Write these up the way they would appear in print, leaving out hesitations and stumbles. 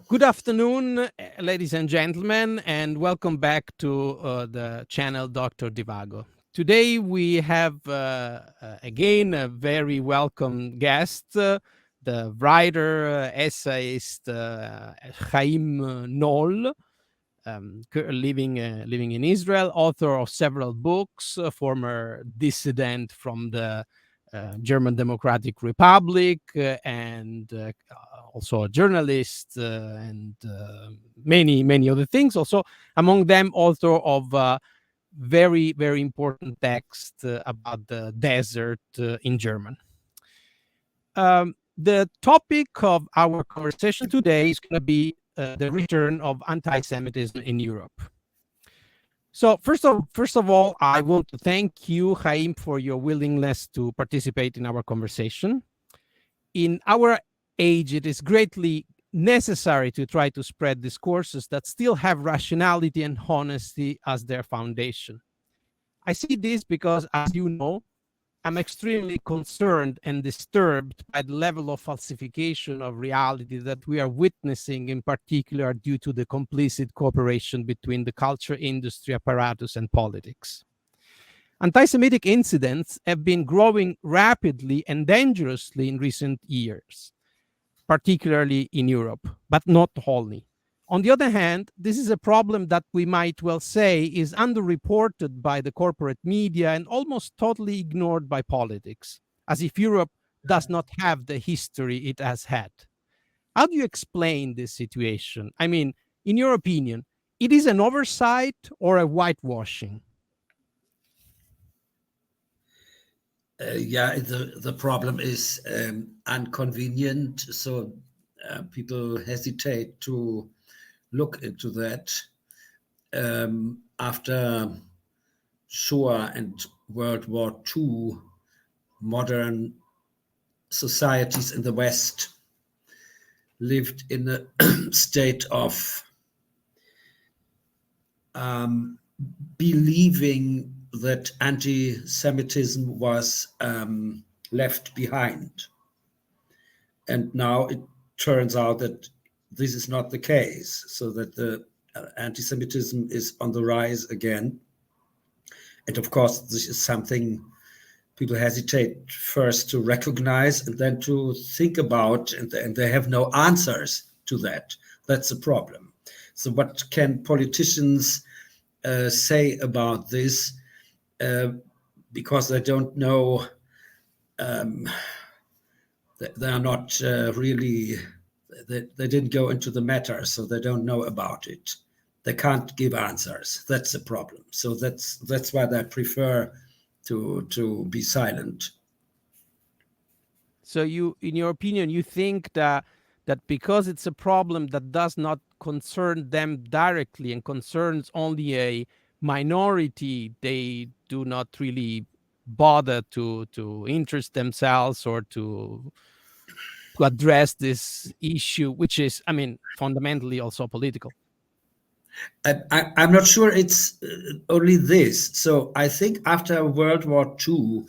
Good afternoon, ladies and gentlemen, and welcome back to the channel Dr. Divago. Today we have again a very welcome guest, the writer, essayist Chaim Noll, living in Israel, author of several books, former dissident from the German Democratic Republic, and also a journalist, and many other things. Also, among them, author of very important text about the desert in German. The topic of our conversation today is going to be the return of anti-Semitism in Europe. So first of all, I want to thank you, Chaim, for your willingness to participate in our conversation. In our age, it is greatly necessary to try to spread discourses that still have rationality and honesty as their foundation. I see this because, as you know, I'm extremely concerned and disturbed by the level of falsification of reality that we are witnessing, in particular due to the complicit cooperation between the culture industry apparatus and politics. Anti-Semitic incidents have been growing rapidly and dangerously in recent years, particularly in Europe, but not wholly. On the other hand, this is a problem that we might well say is underreported by the corporate media and almost totally ignored by politics, as if Europe does not have the history it has had. How do you explain this situation? I mean, in your opinion, it is an oversight or a whitewashing? The problem is inconvenient, so people hesitate to look into that. After Shoah and World War II, modern societies in the West lived in a state of believing that anti-Semitism was left behind. And now it turns out that this is not the case, so that the anti-Semitism is on the rise again. And of course, this is something people hesitate first to recognize and then to think about, and they have no answers to that. That's the problem. So what can politicians say about this? Because they don't know, they are not really, they didn't go into the matter, so they don't know about it. They can't give answers. That's the problem. So that's why they prefer to be silent. So you, in your opinion, you think that because it's a problem that does not concern them directly and concerns only a minority, they do not really bother to interest themselves or to address this issue, which is, I mean, fundamentally also political. I'm not sure it's only this. So I think after World War II,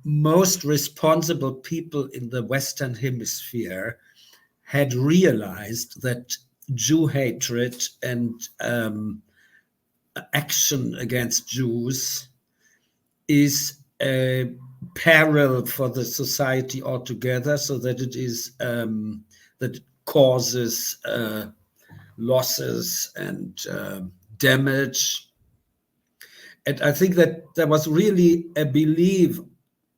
most responsible people in the Western Hemisphere had realized that Jew hatred and action against Jews is a peril for the society altogether, so that it is that it causes losses and damage. And I think that there was really a belief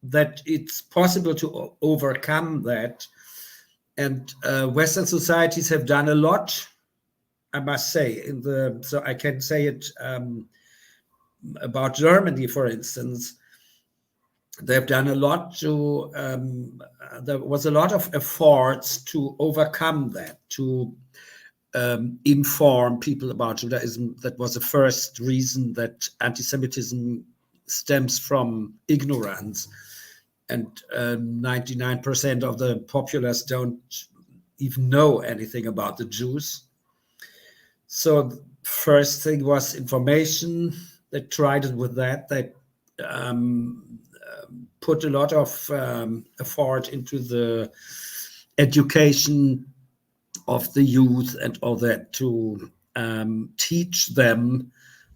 that it's possible to overcome that. And Western societies have done a lot, I must say. So I can say it about Germany, for instance. They've done a lot to. There was a lot of efforts to overcome that, to inform people about Judaism. That was the first reason that anti-Semitism stems from ignorance. And 99% of the populace don't even know anything about the Jews. So the first thing was information. They tried it with that. They put a lot of effort into the education of the youth and all that, to teach them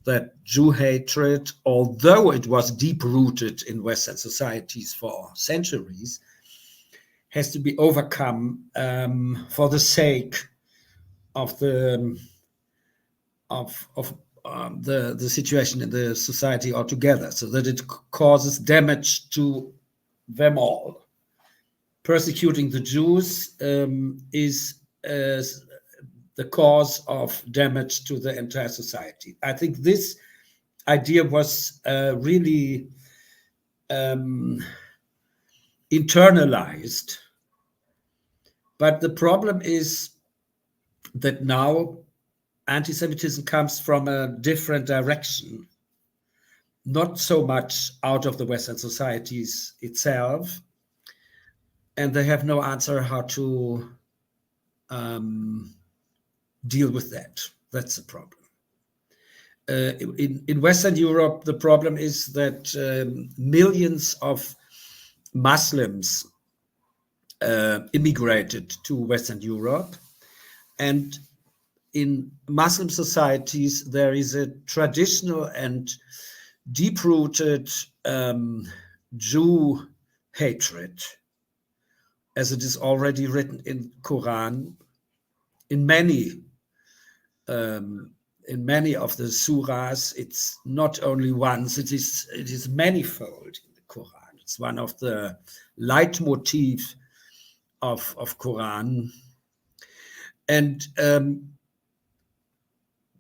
that Jew hatred, although it was deep-rooted in Western societies for centuries, has to be overcome for the sake of the situation in the society altogether, so that it causes damage to them all. Persecuting the Jews is the cause of damage to the entire society. I think this idea was really internalized. But the problem is that now anti-Semitism comes from a different direction, not so much out of the Western societies itself, and they have no answer how to deal with that. That's the problem. In Western Europe, the problem is that millions of Muslims immigrated to Western Europe, and in Muslim societies there is a traditional and deep-rooted Jew hatred, as it is already written in Quran, in many of the surahs. It's not only once; it is manifold in the Quran. It's one of the leitmotif of Quran, and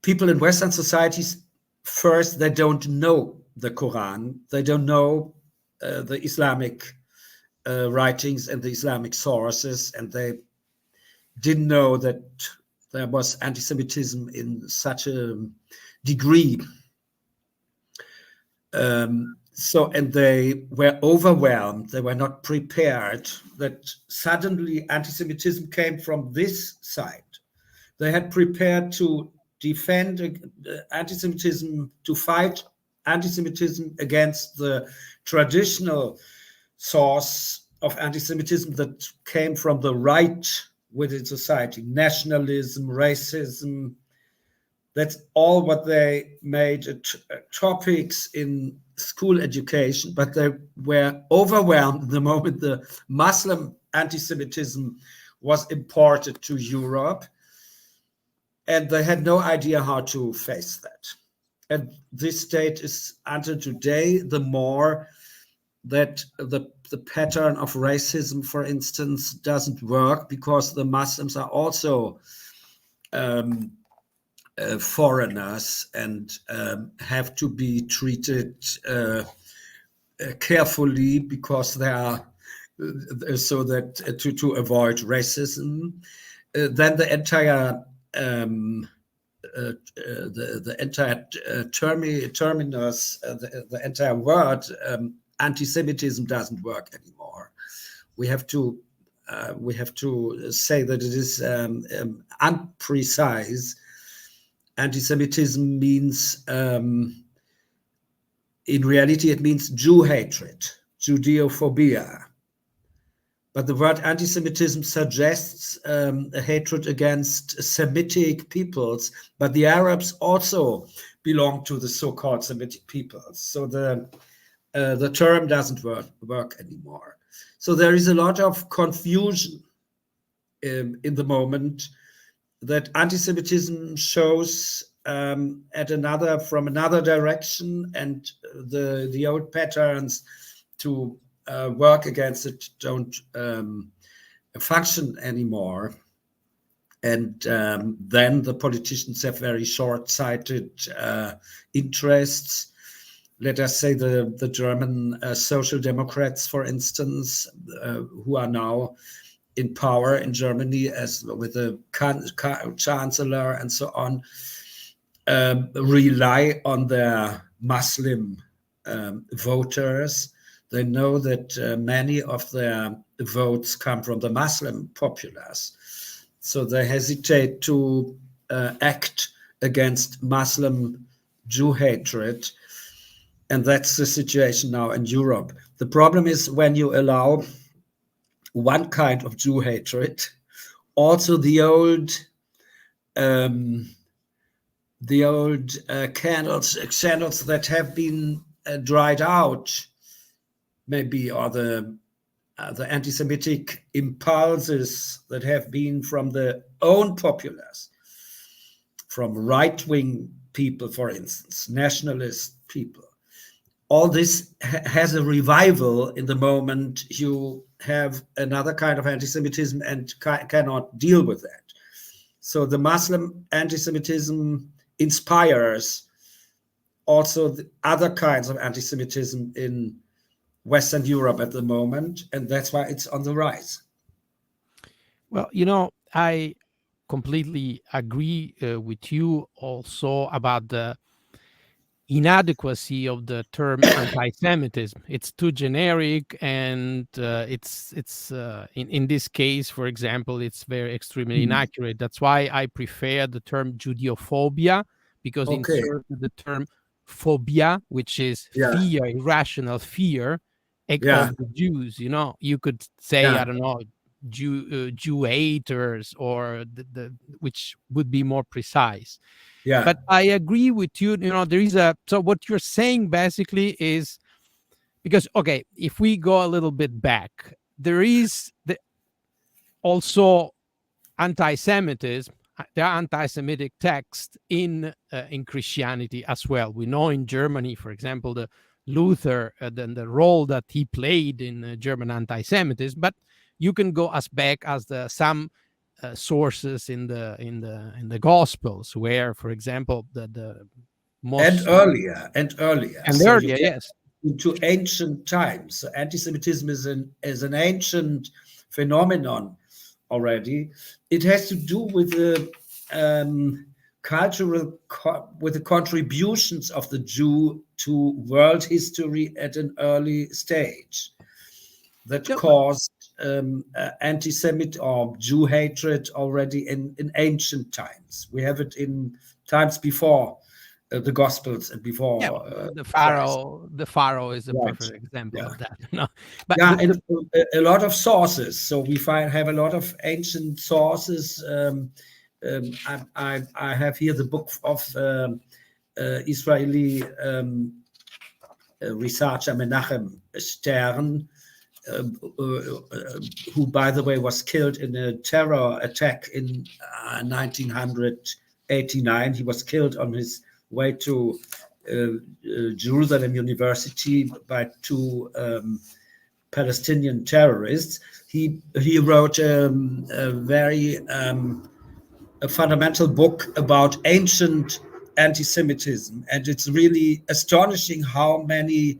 people in Western societies, first, they don't know the Quran, they don't know the Islamic writings and the Islamic sources, and they didn't know that there was anti-Semitism in such a degree. And they were overwhelmed, they were not prepared that suddenly anti-Semitism came from this side. They had prepared to defend anti-Semitism, to fight anti-Semitism against the traditional source of anti-Semitism that came from the right within society, nationalism, racism. That's all what they made topics in school education, but they were overwhelmed the moment the Muslim anti-Semitism was imported to Europe, and they had no idea how to face that. And this state is, until today, the more that the pattern of racism, for instance, doesn't work, because the Muslims are also foreigners and have to be treated carefully, because they are so that to avoid racism. Then the entire the entire terminus, the entire word anti-Semitism doesn't work anymore. We have to say that it is unprecise. Anti-Semitism means, in reality, it means Jew hatred, Judeophobia. But the word anti-Semitism suggests a hatred against Semitic peoples, but the Arabs also belong to the so-called Semitic peoples. So the term doesn't work anymore. So there is a lot of confusion in the moment, that anti-Semitism shows from another direction, and the old patterns to work against it don't function anymore. And then the politicians have very short-sighted interests. Let us say the German Social Democrats, for instance, who are now in power in Germany, as with the chancellor and so on, rely on their Muslim voters. They know that many of their votes come from the Muslim populace. So they hesitate to act against Muslim Jew hatred. And that's the situation now in Europe. The problem is when you allow one kind of Jew hatred, Also, um, the old candles that have been dried out, maybe, or the anti-Semitic impulses that have been from the own populace, from right-wing people, for instance, nationalist people. All this has a revival in the moment you have another kind of anti-Semitism and cannot deal with that. So the Muslim anti-Semitism inspires also the other kinds of anti-Semitism in Western Europe at the moment, and that's why it's on the rise. Well, I completely agree with you also about the inadequacy of the term anti-Semitism. It's too generic, and it's in this case, for example, it's very extremely Hmm. inaccurate. That's why I prefer the term Judeophobia, because Okay. insert the term phobia, which is Yeah. fear, irrational fear Yeah. of the Jews. You could say, I Yeah. don't know, Jew haters, or the which would be more precise. Yeah. But I agree with you. There is so what you're saying basically is, because, okay, if we go a little bit back, there is also anti-Semitism. There are anti-Semitic texts in Christianity as well. We know in Germany, for example, the Luther, the role that he played in German anti-Semitism. But you can go as back as some sources in the Gospels, where, for example, the And most earlier, and earlier. and So you earlier, get yes. into ancient times. So anti-Semitism is an ancient phenomenon already. It has to do with the um, with the contributions of the Jew to world history at an early stage that No, but caused anti-Semit or Jew hatred already in ancient times. We have it in times before the Gospels and yeah, before well, the Christ. pharaoh is a Right. perfect example Yeah. of that. No, but Yeah, and a lot of sources. So we have a lot of ancient sources. I have here the book of Israeli researcher Menachem Stern, uh, who, by the way, was killed in a terror attack in 1989. He was killed on his way to Jerusalem University by two Palestinian terrorists. He wrote a very a fundamental book about ancient anti-Semitism, and it's really astonishing how many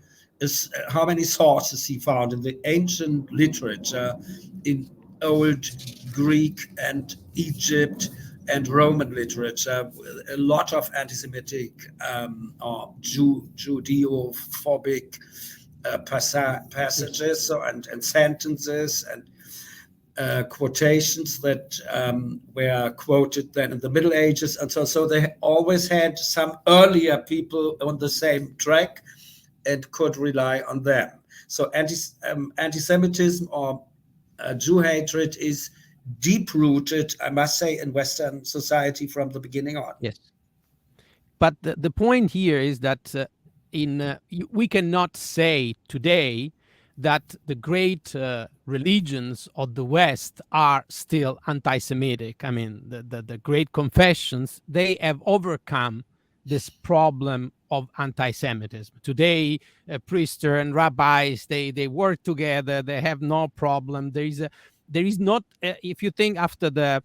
sources he found in the ancient literature, in old Greek and Egypt and Roman literature, a lot of anti-Semitic or Judeo-phobic yes, passages and sentences and quotations that were quoted then in the Middle Ages, and so they always had some earlier people on the same track and could rely on them. So anti-Semitism or Jew hatred is deep rooted, I must say, in Western society from the beginning on. yes. But the point here is that we cannot say today that the great religions of the West are still anti-Semitic. I mean, the great confessions, they have overcome this problem of anti-Semitism. Today, priests and rabbis, they work together. They have no problem. There is not, if you think after the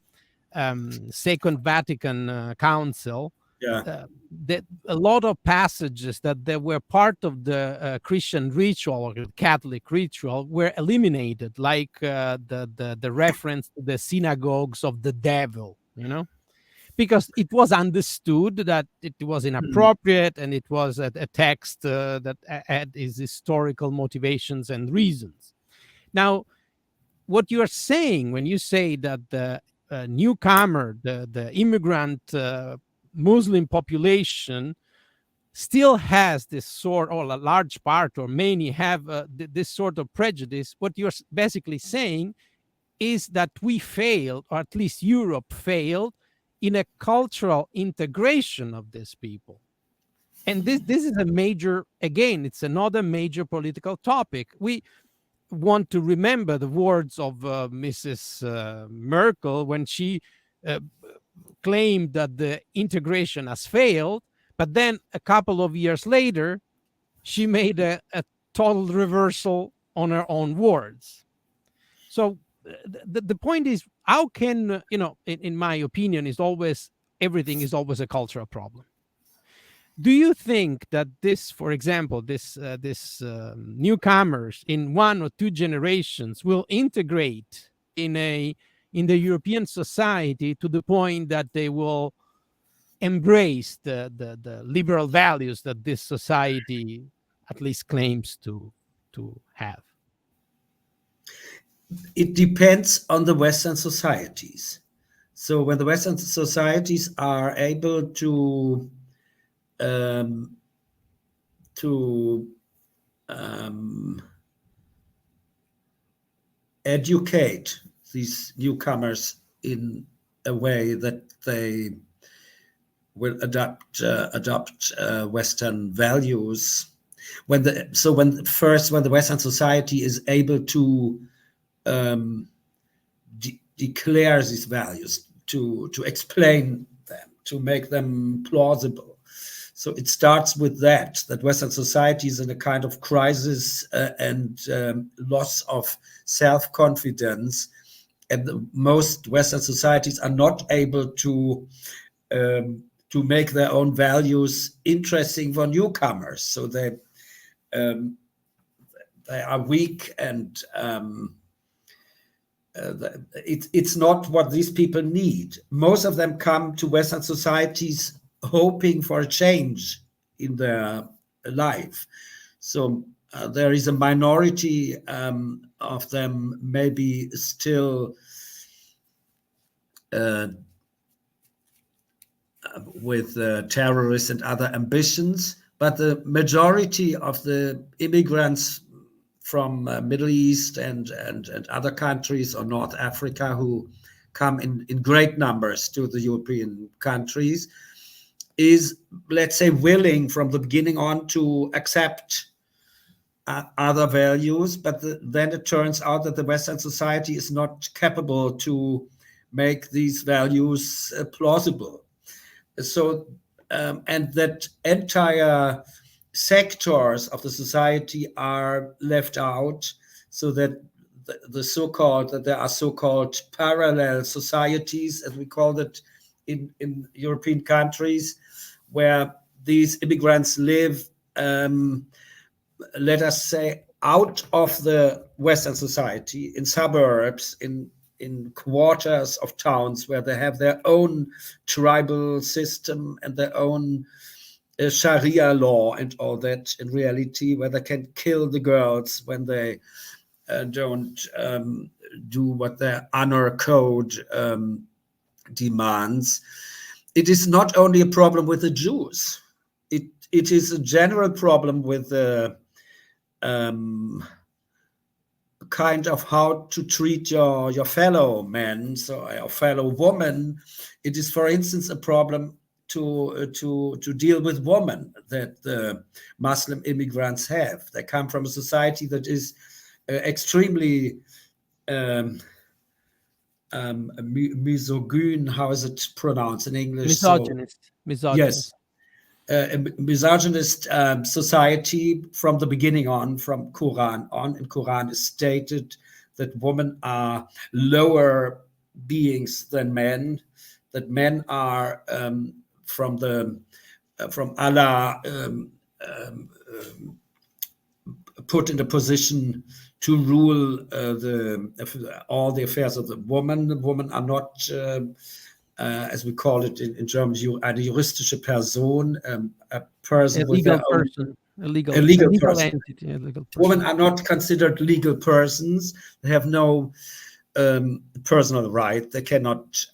Second Vatican Council, Yeah, that a lot of passages that they were part of the Christian ritual or the Catholic ritual were eliminated, like the reference to the synagogues of the devil, because it was understood that it was mm, inappropriate, and it was a text that had its historical motivations and reasons. Now, what you are saying when you say that the newcomer, the immigrant Muslim population still has this sort, or a large part, or many have this sort of prejudice, what you're basically saying is that we failed, or at least Europe failed, in a cultural integration of these people. And this is a major, again, it's another major political topic. We want to remember the words of Mrs. Merkel when she uh, claimed that the integration has failed, but then a couple of years later, she made a total reversal on her own words. So the point is, how can, in my opinion, is always, everything is always a cultural problem. Do you think that this, for example, this newcomers in 1 or 2 generations will integrate in the European society to the point that they will embrace the liberal values that this society at least claims to have? It depends on the Western societies. So when the Western societies are able um, to educate these newcomers in a way that they will adopt Western values. When the Western society is able to declare these values, to explain them, to make them plausible. So it starts with that Western society is in a kind of crisis and loss of self-confidence. And most Western societies are not able to make their own values interesting for newcomers. So they are weak, and it's not what these people need. Most of them come to Western societies hoping for a change in their life. So there is a minority of them maybe still with terrorists and other ambitions, but the majority of the immigrants from Middle East and other countries, or North Africa, who come in great numbers to the European countries, is, let's say, willing from the beginning on to accept other values. But then it turns out that the Western society is not capable to make these values plausible. So, and that entire sectors of the society are left out, so that that there are so-called parallel societies, as we call it in European countries, where these immigrants live, let us say, out of the Western society, in suburbs, in quarters of towns, where they have their own tribal system and their own Sharia law and all that, in reality, where they can kill the girls when they don't do what their honor code demands. It is not only a problem with the Jews. It is a general problem with the kind of how to treat your fellow men, so your fellow woman. It is, for instance, a problem to deal with women that the Muslim immigrants have. They come from a society that is extremely misogyn. How is it pronounced in English? Misogynist. Yes, a misogynist society from the beginning on, from Quran on. In Quran is stated that women are lower beings than men, that men are from Allah put in a position to rule all the affairs of the woman. The women are not, as we call it in German, eine juristische Person, a person with their own, a legal person. entity, a legal person. Women are not considered legal persons. They have no personal right. They cannot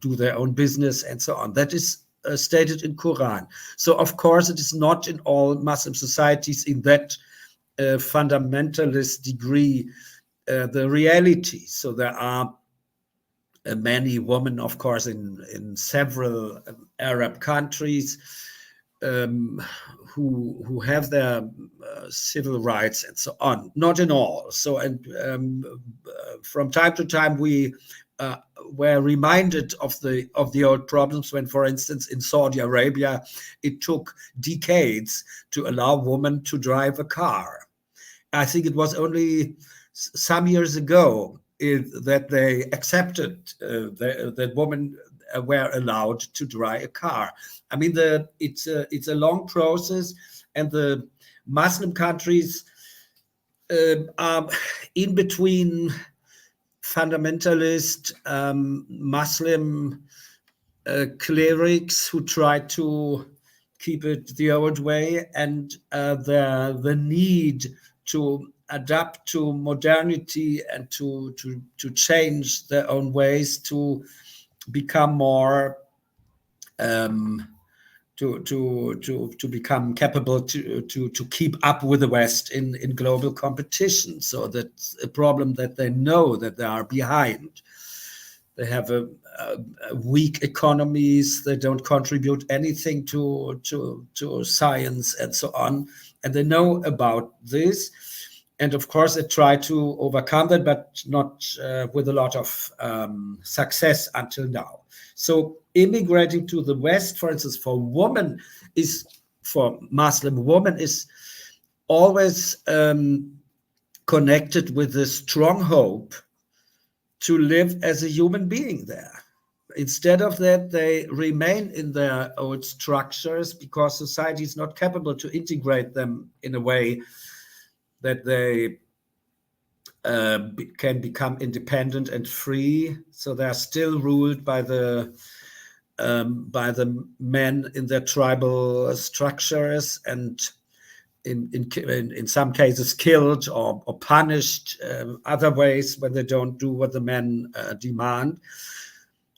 do their own business and so on. That is stated in Quran. So, of course, it is not in all Muslim societies in that fundamentalist degree the reality. So there are many women, of course, in several Arab countries, um, who have their civil rights and so on. Not in all. So, and from time to time, we uh, were reminded of the old problems when, for instance, in Saudi Arabia, it took decades to allow women to drive a car. I think it was only some years ago that they accepted that women were allowed to drive a car. I mean, it's a long process, and the Muslim countries are in between fundamentalist Muslim clerics who try to keep it the old way, and the need to adapt to modernity and to change their own ways to become more um, to become capable to keep up with the West in global competition. So that's a problem that they know that they are behind. They have a weak economies. They don't contribute anything to science and so on. And they know about this. And of course, they try to overcome that, but not with a lot of success until now. So immigrating to the West, for instance, for Muslim women is always connected with a strong hope to live as a human being there. Instead of that, they remain in their old structures because society is not capable to integrate them in a way that they can become independent and free. So they are still ruled by the men in their tribal structures, and in some cases killed or punished other ways when they don't do what the men demand.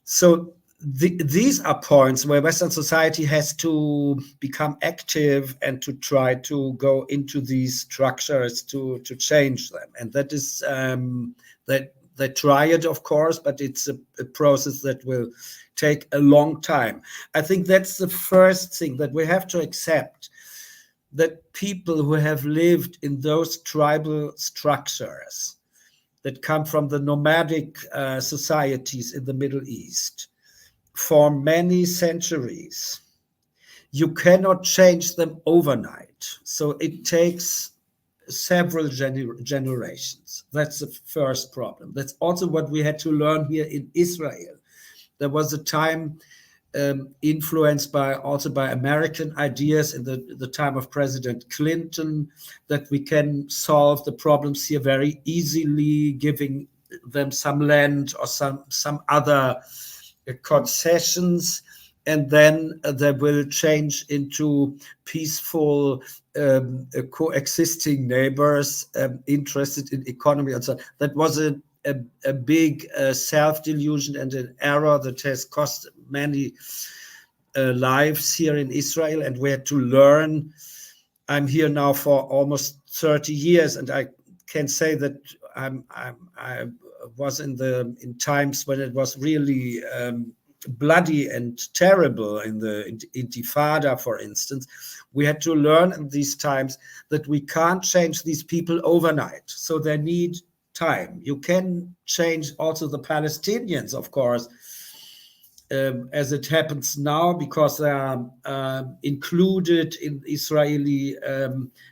So these are points where Western society has to become active and to try to go into these structures to change them. And that is that they try it, of course, but it's a process that will take a long time. I think that's the first thing, that we have to accept that people who have lived in those tribal structures that come from the nomadic societies in the Middle East for many centuries, you cannot change them overnight. So it takes several generations. That's the first problem. That's also what we had to learn here in Israel. There was a time influenced by American ideas in the time of President Clinton, that we can solve the problems here very easily, giving them some land or some other concessions, and then they will change into peaceful coexisting neighbors interested in economy and so on. That was a big self-delusion and an error that has cost many lives here in Israel, and we had to learn. I'm here now for almost 30 years, and I can say that I was in times when it was really bloody and terrible in the Intifada, for instance. We had to learn in these times that we can't change these people overnight. So they need time. You can change also the Palestinians, of course, as it happens now, because they are included in Israeli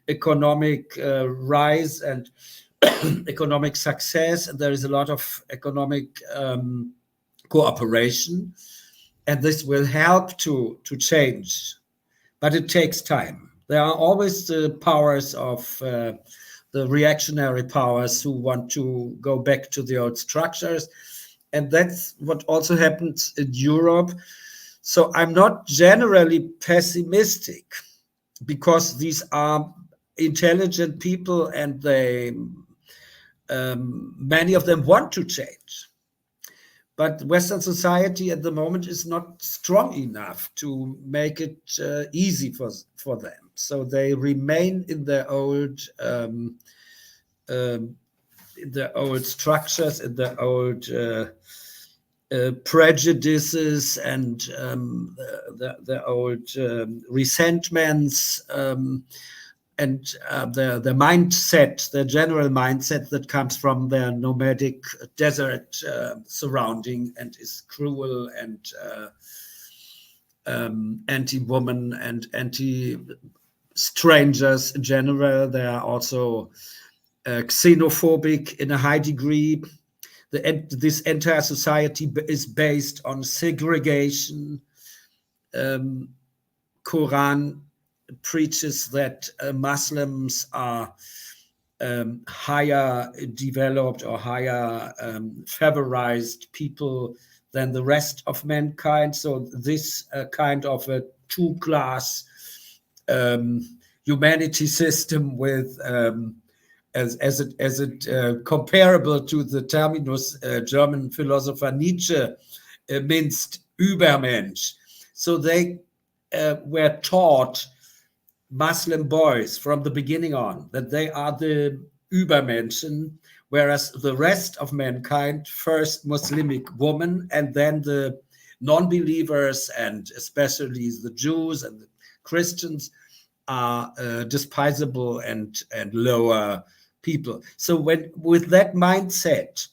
economic rise and economic success, and there is a lot of economic cooperation, and this will help to change, but it takes time. There are always the powers of the reactionary powers who want to go back to the old structures, and that's what also happens in Europe. So I'm not generally pessimistic, because these are intelligent people, and they many of them want to change. But Western society at the moment is not strong enough to make it easy for them. So they remain in their old structures, in their old prejudices and the old resentments, and the mindset, the general mindset that comes from their nomadic desert surrounding and is cruel and anti-woman and anti-strangers in general. They are also xenophobic in a high degree. This entire society is based on segregation. Quran preaches that Muslims are higher developed or higher favorized people than the rest of mankind. So this kind of a two-class humanity system with as it comparable to the terminus German philosopher Nietzsche minced Übermensch. So they were taught, Muslim boys from the beginning on, that they are the Übermenschen, whereas the rest of mankind, first Muslimic woman and then the non-believers and especially the Jews and the Christians are despisable and lower people. So with that mindset,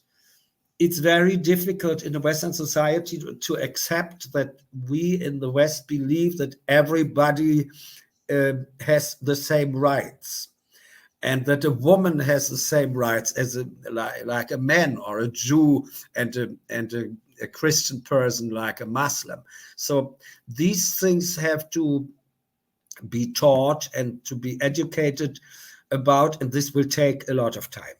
it's very difficult in a Western society to accept that we in the West believe that everybody has the same rights, and that a woman has the same rights as like a man, or a Jew and a Christian person like a Muslim. So these things have to be taught and to be educated about, and this will take a lot of time.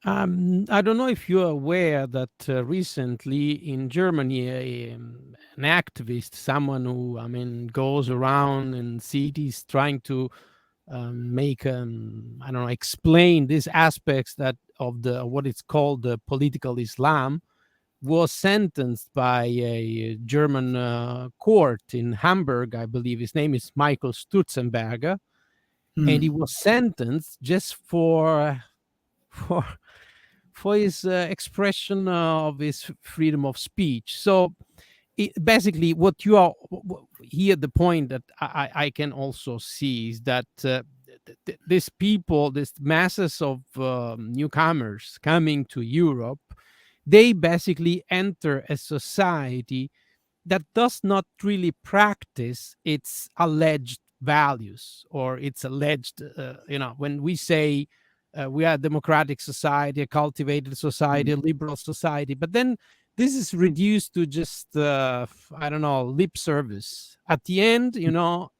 I don't know if you're aware that recently in Germany, an activist, someone who, I mean, goes around in cities trying to make, I don't know, explain these aspects that of the what it's called the political Islam, was sentenced by a German court in Hamburg, I believe. His name is Michael Stutzenberger, and he was sentenced just for for his expression of his freedom of speech. So basically, what you are here, the point that I can also see is that these people, these masses of newcomers coming to Europe, they basically enter a society that does not really practice its alleged values, or its alleged, when we say we are a democratic society, a cultivated society, a liberal society, but then this is reduced to just, I don't know, lip service. At the end,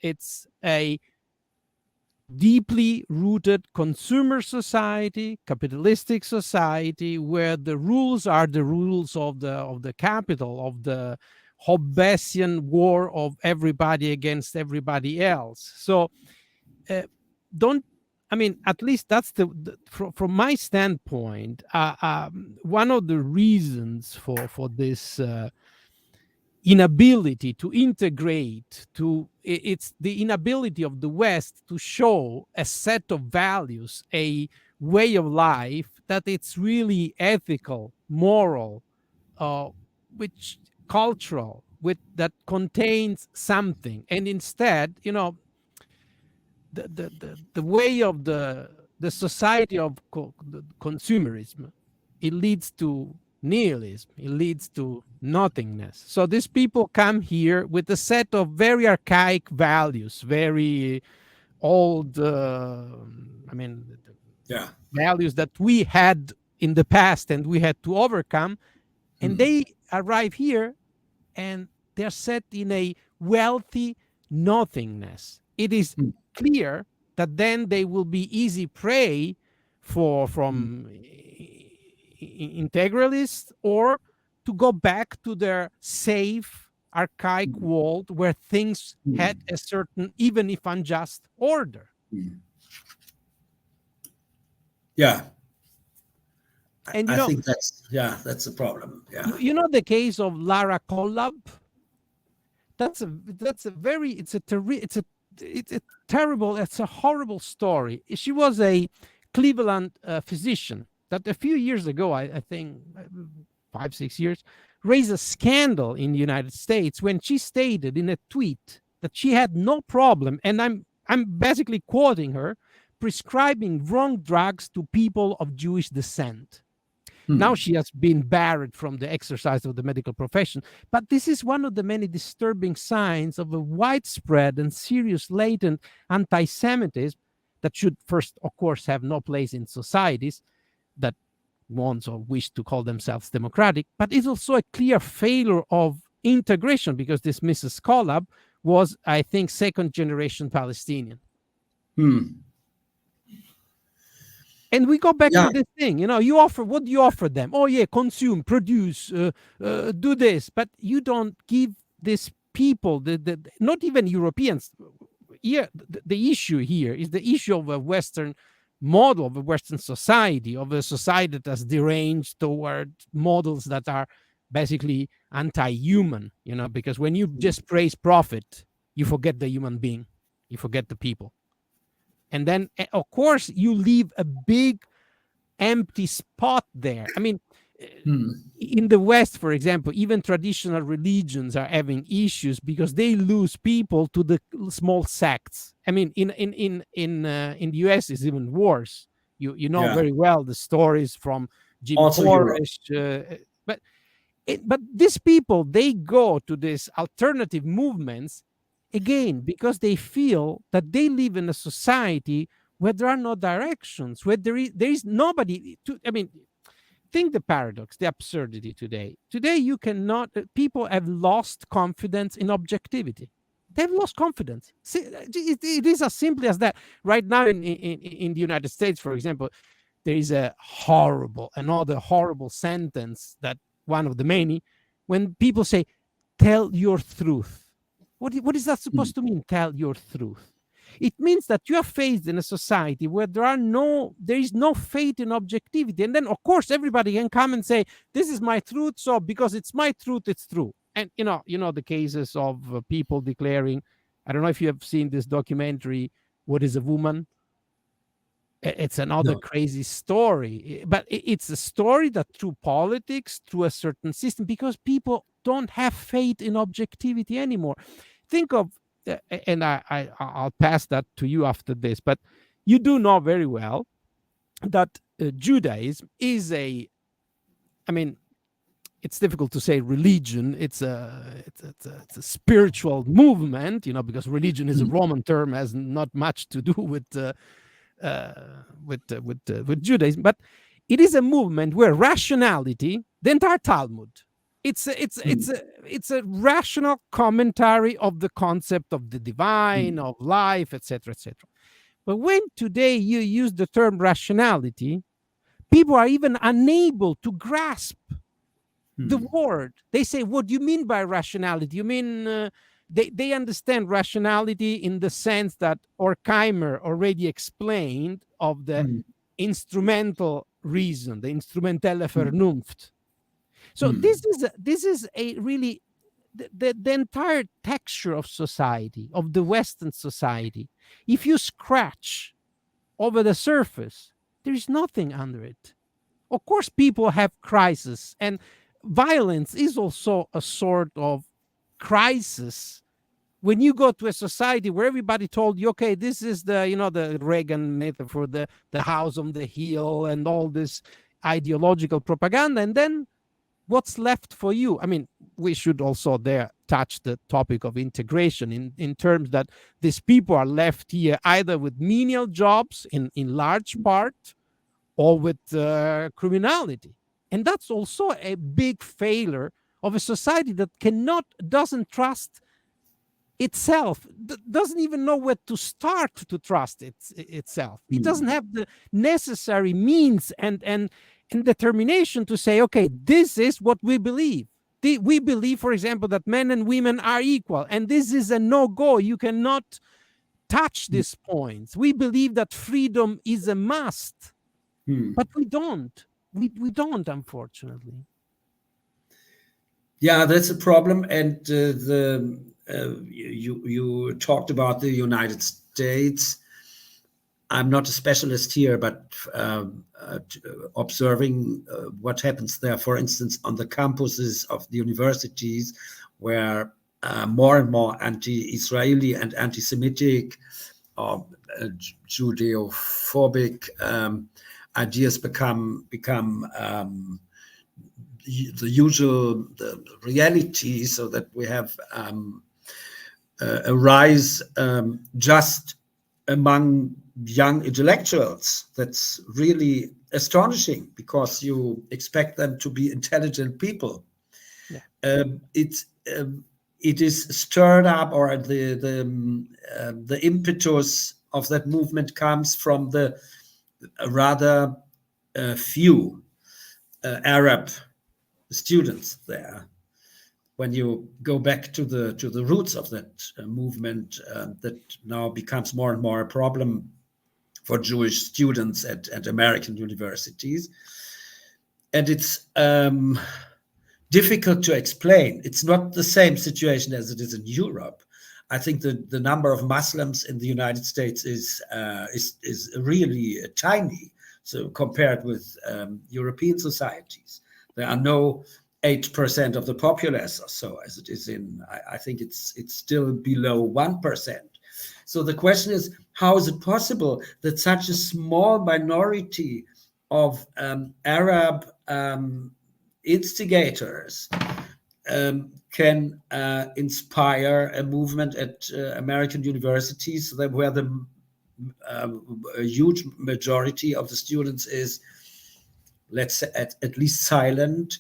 it's a deeply rooted consumer society, capitalistic society, where the rules are the rules of the capital, of the Hobbesian war of everybody against everybody else. So don't I mean, at least that's from my standpoint, one of the reasons for this inability to integrate, it's the inability of the West to show a set of values, a way of life that it's really ethical, moral, which cultural, with that contains something. And instead, the way of the society of the consumerism, it leads to nihilism, it leads to nothingness. So these people come here with a set of very archaic values, very old, I mean, Yeah. values that we had in the past and we had to overcome. And they arrive here and they're set in a wealthy nothingness. It is clear that then they will be easy prey from integralists, or to go back to their safe archaic world where things had a certain, even if unjust, order. Yeah. And I think that's a problem. Yeah. you know the case of Lara Kollab. That's a very it's a terrible, it's a horrible story. She was a Cleveland physician that a few years ago, I think 5, 6 years, raised a scandal in the United States when she stated in a tweet that she had no problem, and I'm basically quoting her, prescribing wrong drugs to people of Jewish descent. Now Hmm. she has been barred from the exercise of the medical profession. But this is one of the many disturbing signs of a widespread and serious latent anti Semitism that should, first, of course, have no place in societies that want or wish to call themselves democratic, but it's also a clear failure of integration because this Mrs. Collab was, I think, second generation Palestinian. Hmm. And we go back Yeah. to the thing, you offer, what do you offer them? Oh, yeah, consume, produce, do this. But you don't give these people, not even Europeans. Yeah, the issue here is the issue of a Western model, of a Western society, of a society that has deranged toward models that are basically anti-human, because when you just praise profit, you forget the human being, you forget the people. And then, of course, you leave a big empty spot there. I mean, Hmm. in the West, for example, even traditional religions are having issues because they lose people to the small sects. I mean, in the US, it's even worse. You know Yeah. very well the stories from Jim Also Europe. Koresh, but but these people, they go to these alternative movements again because they feel that they live in a society where there are no directions, where there is nobody to. I mean, think the paradox, the absurdity today. Today, you cannot. People have lost confidence in objectivity. They've lost confidence. See, it is as simple as that. Right now, in the United States, for example, there is another horrible sentence, that one of the many, when people say, tell your truth. What is that Hmm. supposed to mean, tell your truth? It means that you are faced in a society where there is no faith in objectivity. And then, of course, everybody can come and say, this is my truth. So because it's my truth, it's true. And, the cases of people declaring, I don't know if you have seen this documentary, What is a Woman? It's another No. crazy story, but it's a story that through politics, through a certain system, because people don't have faith in objectivity anymore. Think of, and I'll pass that to you after this, but you do know very well that Judaism is I mean, it's difficult to say religion. It's a spiritual movement, because religion is a Hmm. Roman term, has not much to do with Judaism, but it is a movement where rationality, the entire Talmud, Hmm. it's a rational commentary of the concept of the Hmm. divine, of life, etc., etc. But when today you use the term rationality, people are even unable to grasp the Hmm. word. They say, what do you mean by rationality? You mean they understand rationality in the sense that Horkheimer already explained of the Hmm. instrumental reason, the instrumentelle Hmm. Vernunft. So Hmm. this is a really the entire texture of society, of the Western society. If you scratch over the surface, there is nothing under it. Of course, people have crisis, and violence is also a sort of crisis. When you go to a society where everybody told you, okay, this is the Reagan metaphor, the house on the hill, and all this ideological propaganda, and then what's left for you? I mean, we should also there touch the topic of integration in terms that these people are left here either with menial jobs in large part, or with criminality. And that's also a big failure of a society that doesn't trust itself, doesn't even know where to start to trust itself. It doesn't Hmm. have the necessary means and determination to say, okay, this is what we believe. We believe, for example, that men and women are equal, and this is a no go. You cannot touch these points. We believe that freedom is a must, Hmm. but we don't. We don't, unfortunately. Yeah, that's a problem. And you talked about the United States. I'm not a specialist here, but observing what happens there, for instance, on the campuses of the universities, where more and more anti-Israeli and anti-Semitic or Judeo-phobic ideas become the usual the reality, so that we have a rise just among young intellectuals. That's really astonishing, because you expect them to be intelligent people. Yeah. It's it is stirred up, or the impetus of that movement comes from the rather few Arab students there. When you go back to the roots of that movement, that now becomes more and more a problem for Jewish students at American universities, and it's difficult to explain. It's not the same situation as it is in Europe. I think the number of Muslims in the United States is really tiny. So compared with European societies, there are no 8% of the populace or so, as it is in. I think it's still below 1%. So the question is, how is it possible that such a small minority of Arab instigators can inspire a movement at American universities where a huge majority of the students is, let's say, at least silent.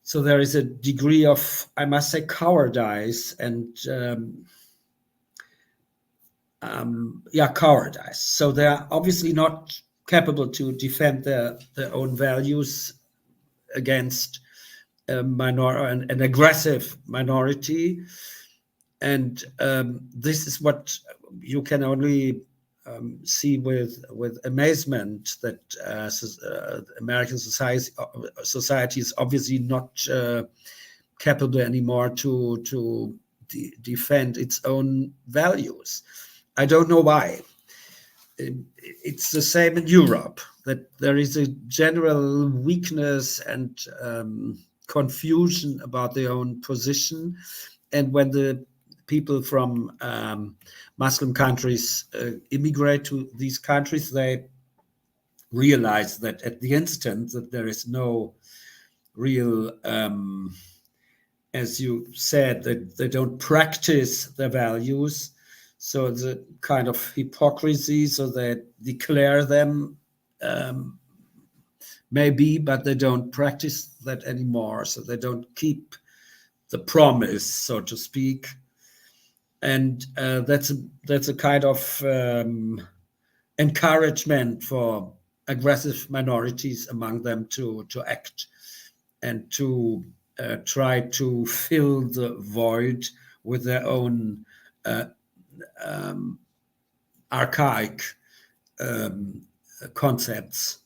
So there is a degree of, I must say, cowardice and cowardice. So they are obviously not capable to defend their own values against an aggressive minority, and this is what you can only see with amazement, that American society is obviously not capable anymore to defend its own values. I don't know why. It's the same in Europe, that there is a general weakness and confusion about their own position. And when the people from Muslim countries immigrate to these countries, they realize that at the instant that there is no real, as you said, that they don't practice their values. So it's a kind of hypocrisy. So they declare them maybe, but they don't practice that anymore. So they don't keep the promise, so to speak. And that's a kind of encouragement for aggressive minorities among them to act and to try to fill the void with their own archaic concepts.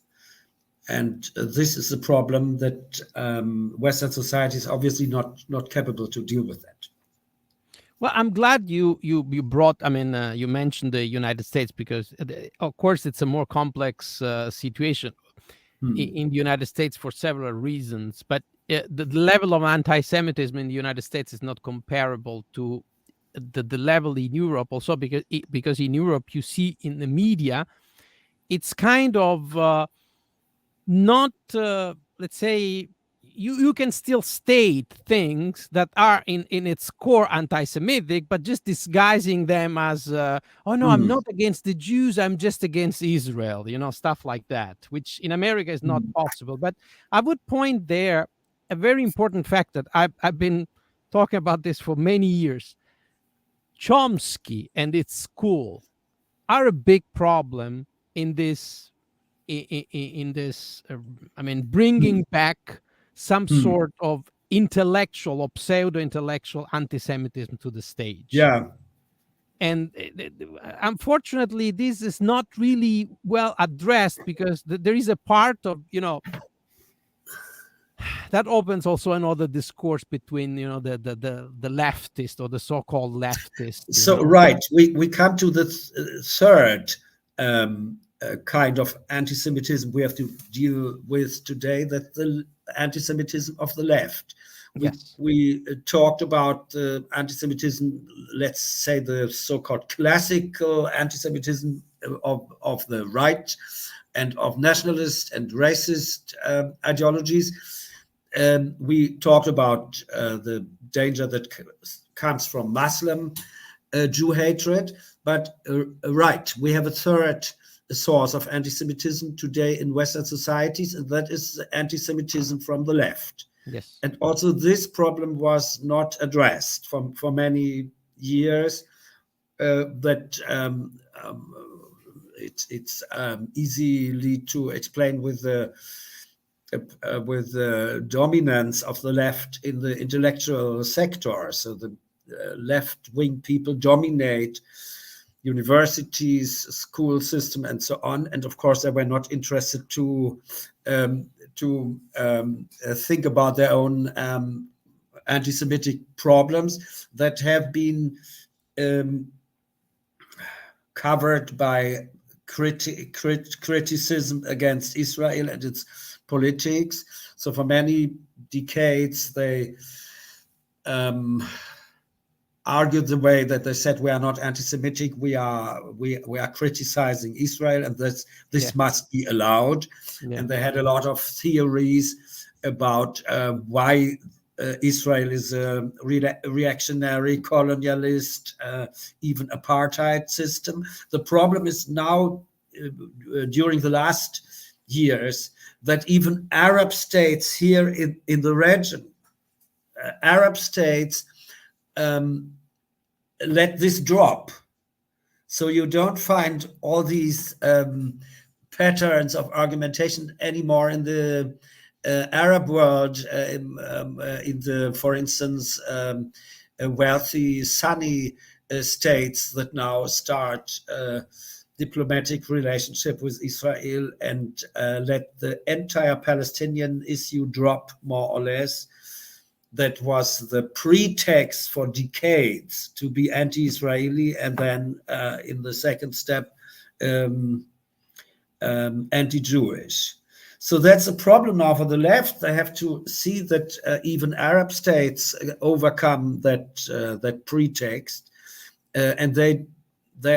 And this is a problem that Western society is obviously not capable to deal with that. Well, I'm glad you brought. I mean, you mentioned the United States, because, of course, it's a more complex situation in the United States for several reasons. But the level of anti-Semitism in the United States is not comparable to the level in Europe. Also, because in Europe, you see in the media, it's kind of not, let's say, you can still state things that are in its core anti-Semitic, but just disguising them as, oh no, I'm not against the Jews, I'm just against Israel, stuff like that, which in America is not possible. But I would point there a very important fact that I've been talking about this for many years. Chomsky and its school are a big problem in this I mean, bringing back some sort of intellectual or pseudo-intellectual anti-Semitism to the stage. Yeah. And unfortunately, this is not really well addressed, because there is a part of, that opens also another discourse between, the leftist or the so-called leftist. So right, we come to the third kind of anti-Semitism we have to deal with today, that the anti-Semitism of the left. Yes. We talked about anti-Semitism, let's say the so-called classical anti-Semitism of the right and of nationalist and racist ideologies. We talked about the danger that comes from Muslim Jew hatred, but right, we have a third source of anti-Semitism today in Western societies, and that is anti-Semitism from the left. Yes. And also, this problem was not addressed for many years. That it's easily to explain with the dominance of the left in the intellectual sector. So the left-wing people dominate universities, school system, and so on. And of course, they were not interested to think about their own anti-Semitic problems that have been covered by criticism against Israel and its politics. So for many decades, they argued the way that they said we are not anti-Semitic, we are criticizing Israel, and this Yeah. must be allowed. Yeah. And they had a lot of theories about why Israel is a reactionary, colonialist, even apartheid system. The problem is now, during the last years, that even Arab states here in the region, Arab states let this drop. So you don't find all these patterns of argumentation anymore in the Arab world, in the, for instance, wealthy Sunni states that now start diplomatic relationship with Israel and let the entire Palestinian issue drop more or less. That was the pretext for decades to be anti-Israeli, and then in the second step, anti-Jewish. So that's a problem now for the left. They have to see that even Arab states overcome that pretext, and they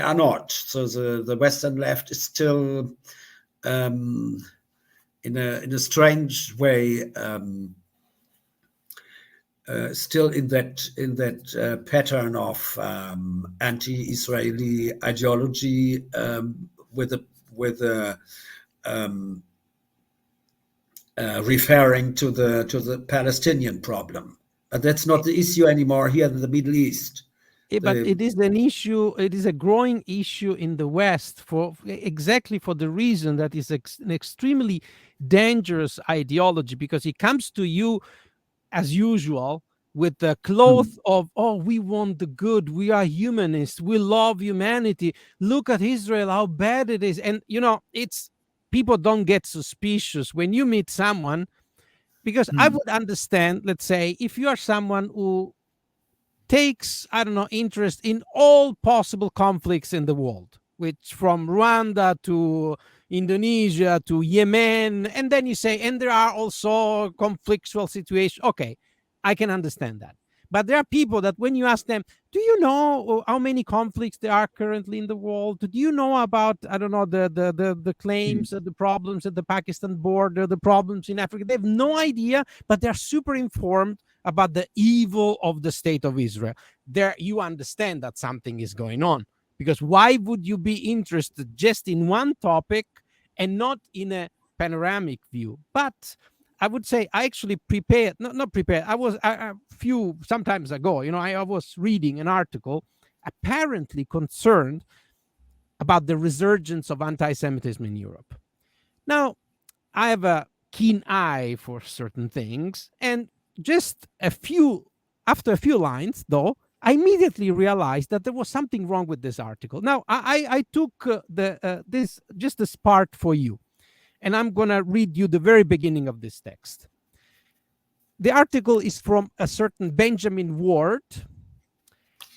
are not. So the Western left is still, in a strange way, still in that pattern of anti-Israeli ideology, with referring to the Palestinian problem. But that's not the issue anymore here in the Middle East. But it is an issue. It is a growing issue in the West for exactly for the reason that is an extremely dangerous ideology, because it comes to you as usual with the cloth of, oh, we want the good, we are humanists, we love humanity, look at Israel, how bad it is. And it's, people don't get suspicious when you meet someone, because I would understand, let's say, if you are someone who takes, I don't know, interest in all possible conflicts in the world, which from Rwanda to Indonesia to Yemen, and then you say, and there are also conflictual situations. Okay, I can understand that. But there are people that when you ask them, do you know how many conflicts there are currently in the world? Do you know about, I don't know, the claims, the problems at the Pakistan border, the problems in Africa? They have no idea, but they're super informed about the evil of the state of Israel. There, you understand that something is going on, because why would you be interested just in one topic and not in a panoramic view? But I would say I actually prepared, not prepared. I was a few sometimes ago, I was reading an article apparently concerned about the resurgence of anti-Semitism in Europe. Now, I have a keen eye for certain things, and just after a few lines, though, I immediately realized that there was something wrong with this article. Now, I took this part for you, and I'm going to read you the very beginning of this text. The article is from a certain Benjamin Ward,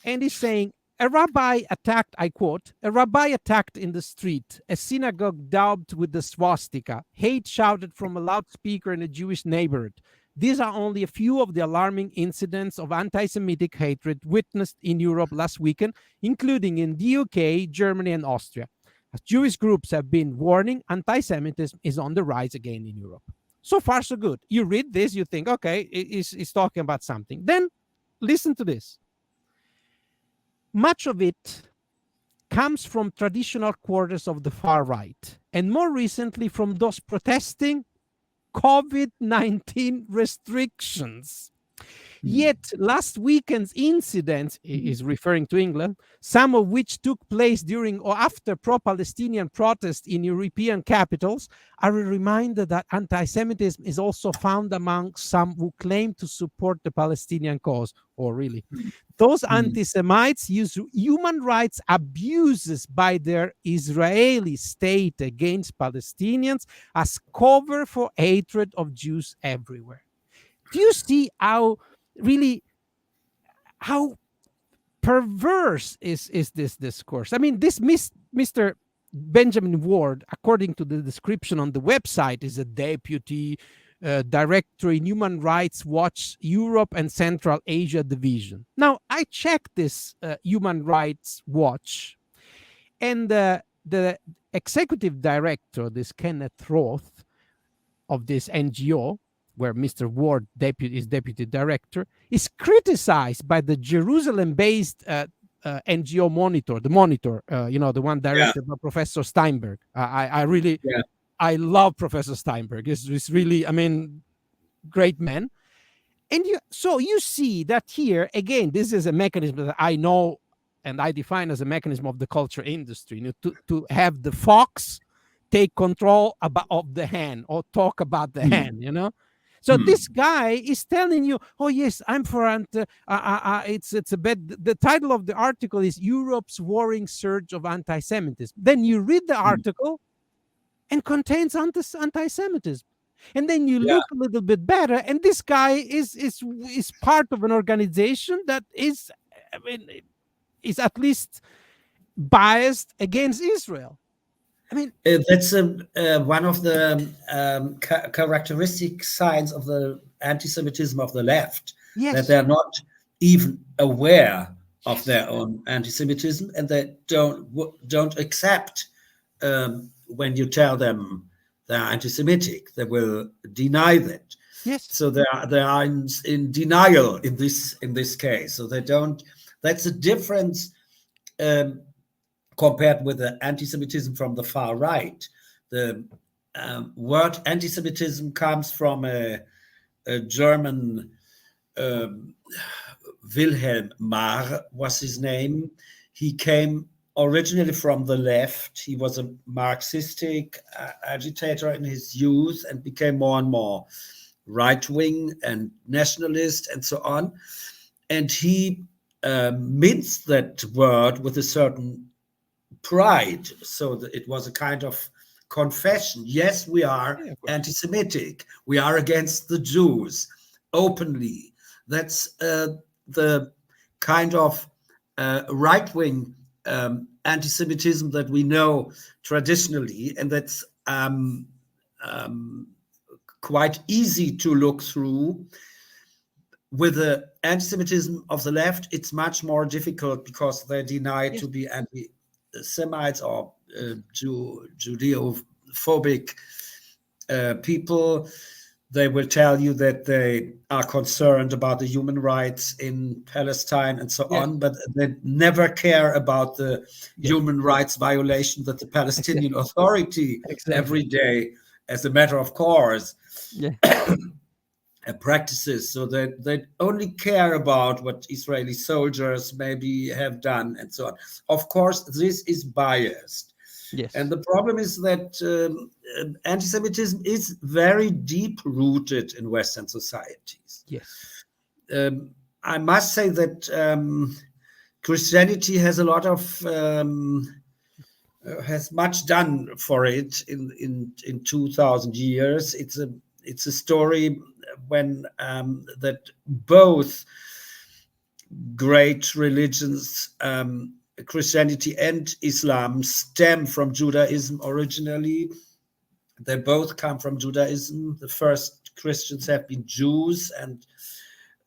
and he's saying, a rabbi attacked, I quote, a rabbi attacked in the street, a synagogue daubed with the swastika, hate shouted from a loudspeaker in a Jewish neighborhood. These are only a few of the alarming incidents of anti Semitic hatred witnessed in Europe last weekend, including in the UK, Germany, and Austria. As Jewish groups have been warning, anti Semitism is on the rise again in Europe. So far, so good. You read this, you think, okay, it's talking about something. Then listen to this. Much of it comes from traditional quarters of the far right, and more recently from those protesting COVID-19 restrictions. Yet last weekend's incidents is referring to England, some of which took place during or after pro-Palestinian protests in European capitals, are a reminder that anti-Semitism is also found among some who claim to support the Palestinian cause. Or really, those anti-Semites use human rights abuses by their Israeli state against Palestinians as cover for hatred of Jews everywhere. Do you see how really how perverse is this discourse? I mean, this Mr. Benjamin Ward, according to the description on the website, is a deputy director in Human Rights Watch Europe and Central Asia Division. Now, I checked this Human Rights Watch, and the executive director, this Kenneth Roth of this NGO, where Mr. Ward is deputy director, is criticized by the Jerusalem-based NGO Monitor, the Monitor, the one directed by Professor Steinberg. I really, I love Professor Steinberg. He's really, I mean, great man. And you see that here, again, this is a mechanism that I know and I define as a mechanism of the culture industry, to have the fox take control of the hen or talk about the hen. So this guy is telling you, oh yes, I'm for it's a bit. The title of the article is Europe's Worrying Surge of Anti-Semitism. Then you read the article and contains anti-Semitism. And then you look a little bit better, and this guy is part of an organization that is, I mean, is at least biased against Israel. I mean, that's one of the characteristic signs of the anti-Semitism of the left, that they're not even aware of their own anti-Semitism, and they don't accept when you tell them they're anti-Semitic. They will deny that. Yes. So they are in denial in this case. So they don't. That's a difference. Compared with the anti-Semitism from the far right. The word anti-Semitism comes from a German, Wilhelm Marr was his name. He came originally from the left. He was a Marxistic agitator in his youth and became more and more right-wing and nationalist and so on. And he minced that word with a certain pride, so that it was a kind of confession. Yes, we are anti-Semitic. We are against the Jews openly. That's the kind of right-wing anti-Semitism that we know traditionally, and that's quite easy to look through. With the anti-Semitism of the left, it's much more difficult because they deny to be anti-Semites or Judeo-phobic people. They will tell you that they are concerned about the human rights in Palestine and so on, but they never care about the human rights violation that the Palestinian Authority every day, as a matter of course, practices. So that they only care about what Israeli soldiers maybe have done and so on. Of course, this is biased. Yes. And the problem is that anti-Semitism is very deep-rooted in Western societies. Yes. I must say that Christianity has a lot of has much done for it in 2,000 years. It's a story when that both great religions, Christianity and Islam, stem from Judaism originally. They both come from Judaism. The first Christians have been Jews, and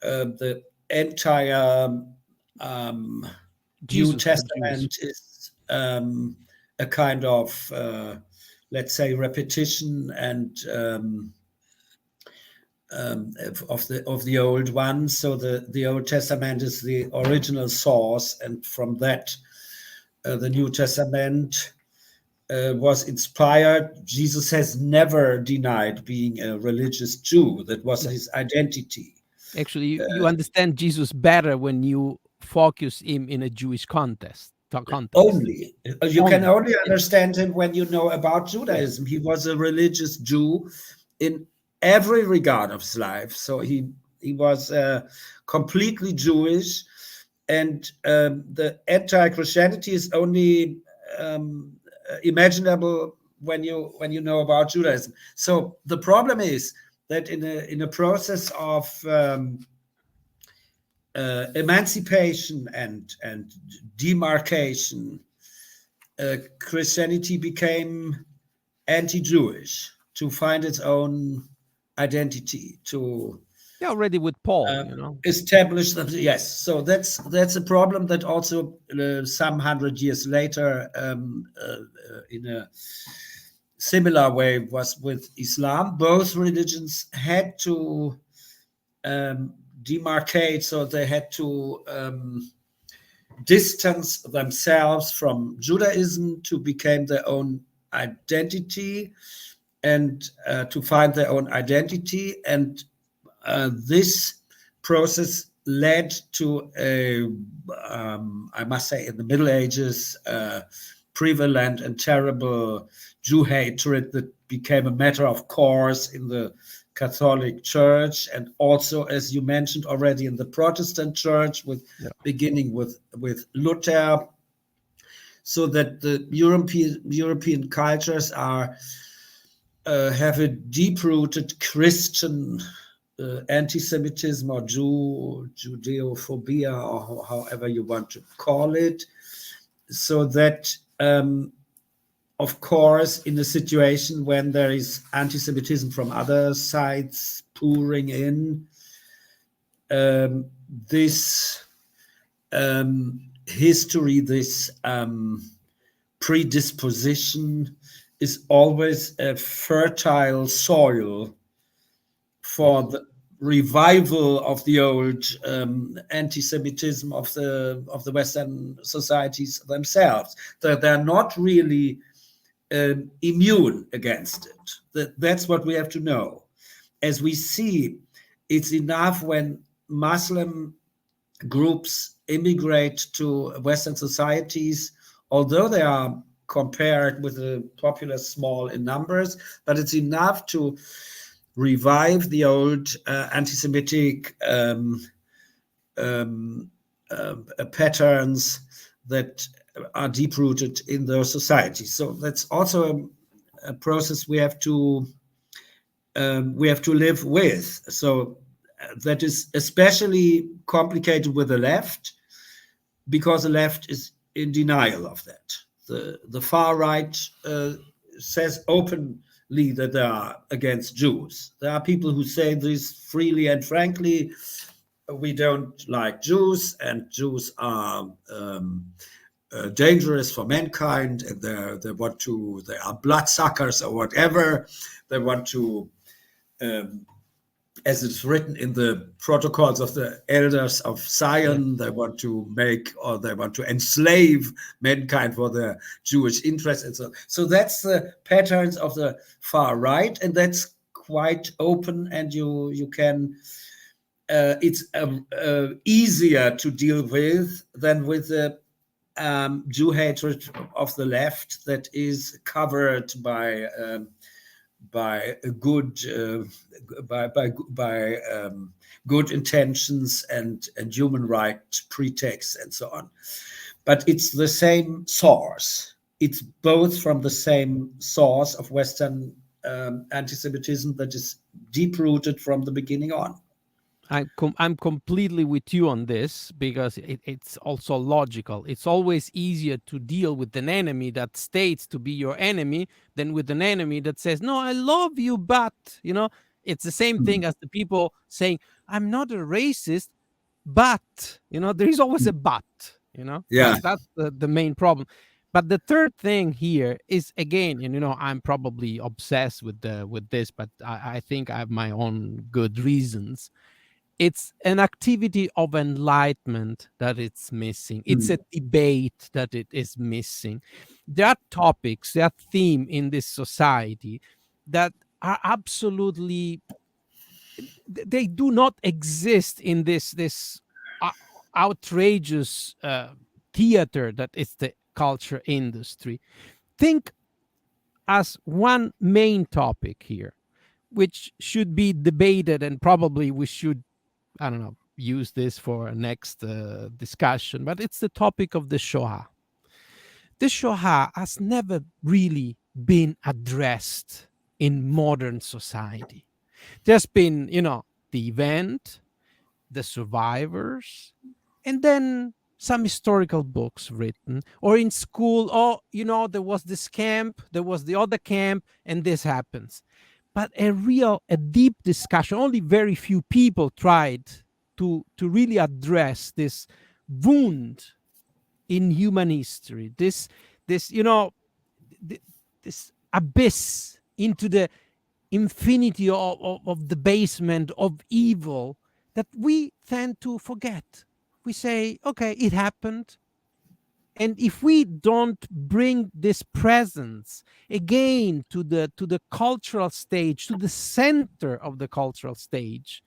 the entire New Jesus for Jews. Testament is a kind of, let's say, repetition and of the old one. So the Old Testament is the original source, and from that, the New Testament was inspired. Jesus has never denied being a religious Jew. That was his identity. Actually, you understand Jesus better when you focus him in a Jewish context. Only you can only Yeah. understand him when you know about Yeah. Judaism. He was a religious Jew in every regard of his life. So he was completely Jewish, and the anti-Christianity is only imaginable when you know about Judaism. So the problem is that in a process of emancipation and demarcation, Christianity became anti-Jewish to find its own identity, to Yeah, already with Paul, you know. establish them. Yes, so that's a problem that also some 100 years later, in a similar way, was with Islam. Both religions had to demarcate, so they had to distance themselves from Judaism to become their own identity and to find their own identity. And this process led to I must say, in the Middle Ages, prevalent and terrible Jew hatred that became a matter of course in the Catholic Church, and also, as you mentioned already, in the Protestant Church, beginning with Luther, so that the European cultures are have a deep-rooted Christian anti-Semitism or Judeophobia, or however you want to call it, so that of course, in a situation when there is anti-Semitism from other sides pouring in, this history, this predisposition is always a fertile soil for the revival of the old anti-Semitism of the Western societies themselves. That they're not really immune against it. That's what we have to know. As we see, it's enough when Muslim groups immigrate to Western societies, although they are compared with the populace small in numbers, but it's enough to revive the old anti-Semitic patterns that are deep-rooted in those societies. So that's also a process we have to live with. So that is especially complicated with the left, because the left is in denial of that. The far right says openly that they are against Jews. There are people who say this freely and frankly. We don't like Jews, and Jews are dangerous for mankind, and they are bloodsuckers or whatever. They want to, as it's written in the protocols of the elders of Zion, they want to enslave mankind for their Jewish interests, and so that's the patterns of the far right, and that's quite open, and you can. It's easier to deal with than with the Jew hatred of the left that is covered by good good intentions and human rights pretexts and so on. But it's the same source. It's both from the same source of Western anti-Semitism that is deep-rooted from the beginning on. I'm completely with you on this because it's also logical. It's always easier to deal with an enemy that states to be your enemy than with an enemy that says, "No, I love you, but," it's the same thing Mm. as the people saying, "I'm not a racist, but," there is always a but, Yeah. that's the main problem. But the third thing here is, again, I'm probably obsessed with this, but I think I have my own good reasons. It's an activity of enlightenment that it's missing. It's a Mm. debate that it is missing. There are topics, there are theme in this society that are absolutely, they do not exist in this uh, outrageous theater that is the culture industry. Think as one main topic here, which should be debated, and probably we should, I don't know, use this for a next discussion, but it's the topic of the Shoah. The Shoah has never really been addressed in modern society. There's been, the event, the survivors, and then some historical books written, or in school, oh, there was this camp, there was the other camp, and this happens. But a deep discussion, only very few people tried to really address this wound in human history, this th- this abyss into the infinity of the basement of evil that we tend to forget. We say, okay, it happened. And if we don't bring this presence again to the cultural stage, to the center of the cultural stage,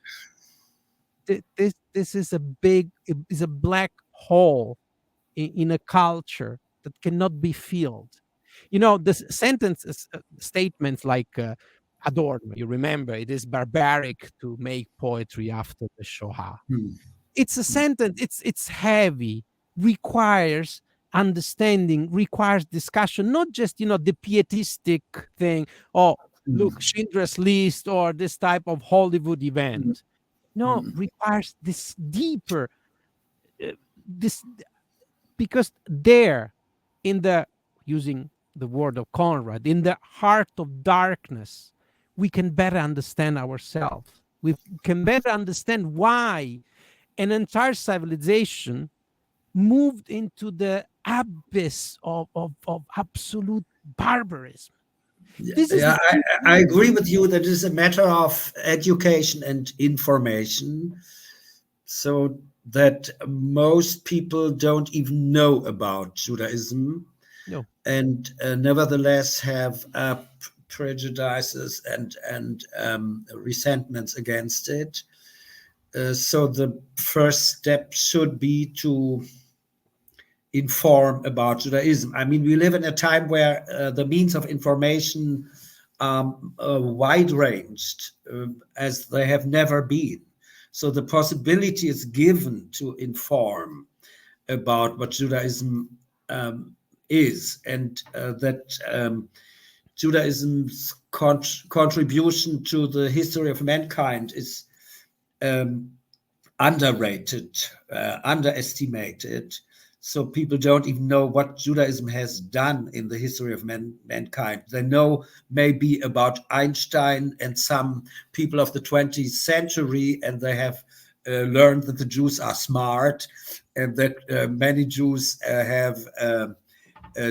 this is a black hole in a culture that cannot be filled. This sentences, statements like Adorno, you remember, it is barbaric to make poetry after the Shoah. Mm. It's a sentence, it's heavy, requires understanding, requires discussion, not just, the pietistic thing, oh, look, Mm. Schindler's List or this type of Hollywood Mm. event. No, Mm. requires this deeper, this, because there, in the, using the word of Conrad, in the heart of darkness, we can better understand ourselves. We can better understand why an entire civilization moved into the abyss of absolute barbarism. This is Yeah, the key I point. agree with you that it is a matter of education and information, so that most people don't even know about Judaism, No, and nevertheless have prejudices and resentments against it. So the first step should be to inform about Judaism. I mean, we live in a time where the means of information wide ranged as they have never been. So the possibility is given to inform about what Judaism is, and that Judaism's contribution to the history of mankind is um, underrated, underestimated. So people don't even know what Judaism has done in the history of mankind. They know maybe about Einstein and some people of the 20th century, and they have learned that the Jews are smart, and that many Jews have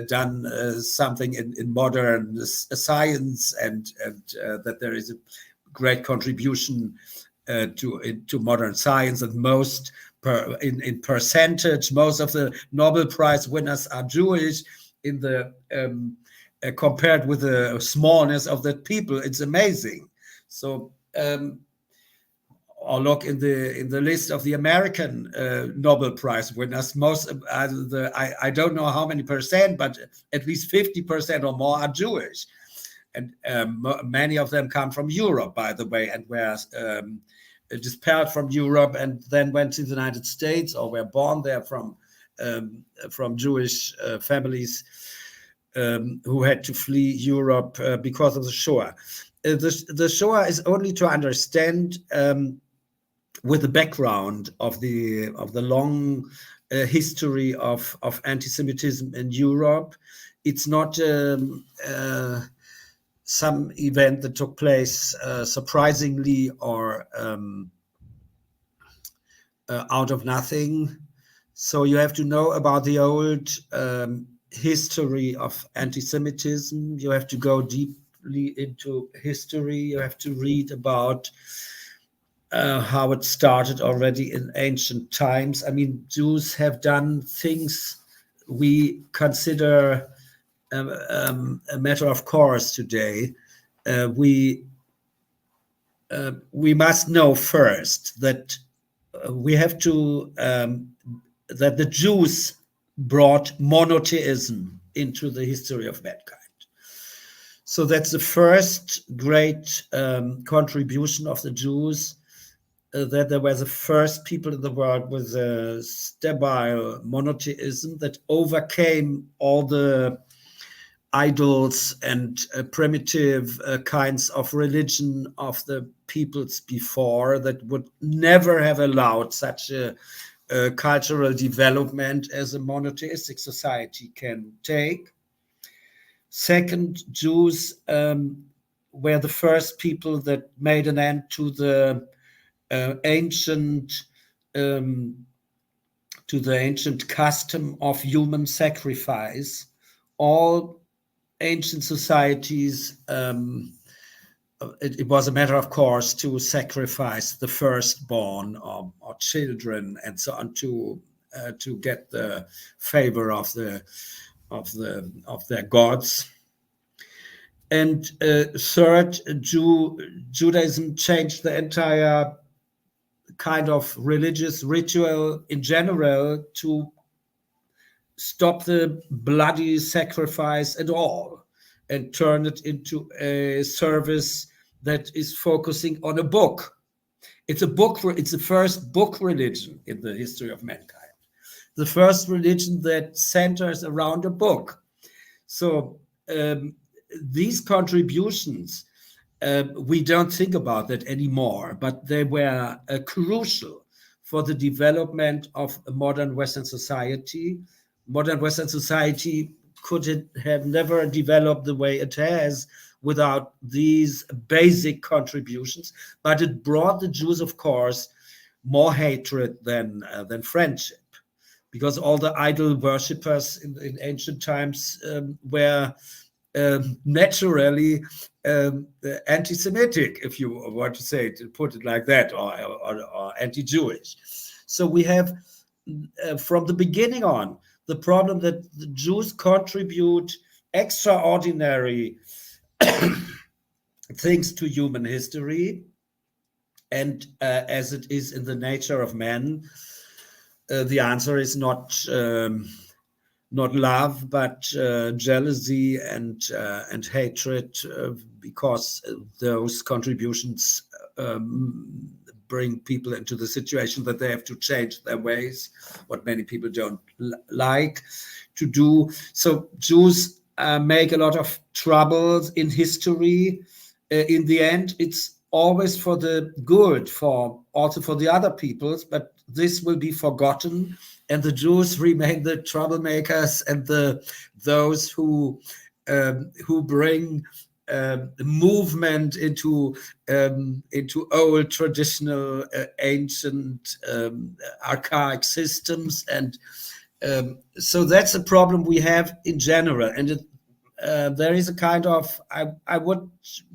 done something in modern science, and that there is a great contribution to modern science, and in percentage, most of the Nobel Prize winners are Jewish. In the compared with the smallness of the people, it's amazing. So or look in the list of the American Nobel Prize winners. Most I don't know how many percent, but at least 50% or more are Jewish, and many of them come from Europe, by the way, and were dispersed from Europe and then went to the United States, or were born there from Jewish families who had to flee Europe because of the Shoah. The Shoah is only to understand with the background of the long history of anti-Semitism in Europe. It's not some event that took place surprisingly or out of nothing. So you have to know about the old history of anti-Semitism. You have to go deeply into history. You have to read about how it started already in ancient times. I mean, Jews have done things we consider a matter of course today. We must know first that we have to that the Jews brought monotheism into the history of mankind. So that's the first great contribution of the Jews, that they were the first people in the world with a stable monotheism that overcame all the idols and primitive kinds of religion of the peoples before, that would never have allowed such a cultural development as a monotheistic society can take. Second, Jews were the first people that made an end to the ancient custom of human sacrifice. All ancient societies, it was a matter of course to sacrifice the firstborn or children and so on to get the favor of their gods. And third, Judaism changed the entire kind of religious ritual in general to stop the bloody sacrifice at all and turn it into a service that is focusing on a book. It's the first book religion in the history of mankind. The first religion that centers around a book. So these contributions, we don't think about that anymore, but they were crucial for the development of a modern Western society. Modern Western society could have never developed the way it has without these basic contributions. But it brought the Jews, of course, more hatred than friendship, because all the idol worshippers in ancient times were naturally anti-Semitic, if you want to say it, to put it like that, or anti-Jewish. So we have, from the beginning on, the problem that the Jews contribute extraordinary things to human history, and as it is in the nature of man, the answer is not love, but jealousy and hatred, because those contributions bring people into the situation that they have to change their ways, what many people don't like to do. So Jews make a lot of troubles in history. In the end, it's always for the good, also for the other peoples, but this will be forgotten, and the Jews remain the troublemakers and those who bring movement into old traditional ancient archaic systems, and so that's a problem we have in general. And there is a kind of, I would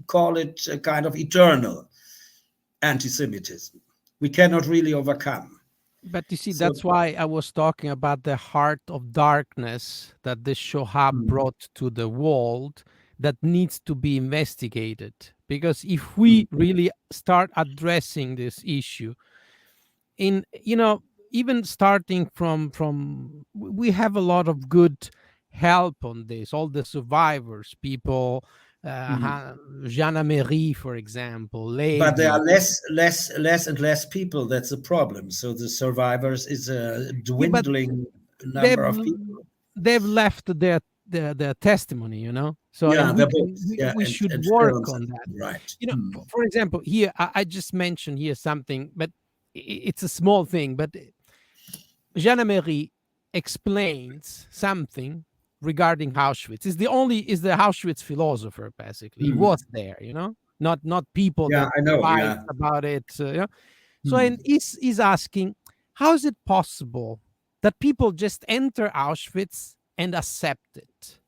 call it a kind of eternal anti-Semitism we cannot really overcome. But you see, So that's why I was talking about the heart of darkness that the Shoah brought to the world, that needs to be investigated. Because if we really start addressing this issue, in even starting from we have a lot of good help on this, all the survivors, people, Jeanne Marie, for example, but there Levi. are less and less people. That's the problem. So the survivors is a Yeah, but dwindling they've number of people. they've left their testimony, so, Yeah, and we the can books, yeah, we should and work films, on that. right. For example, here I just mentioned here something, but it's a small thing, but Jean-Marie explains something regarding Auschwitz. Is the Auschwitz philosopher basically. He Hmm. was there, not people Yeah, that I know. write Yeah. about it. So Hmm. and he's asking, how is it possible that people just enter Auschwitz and accept it?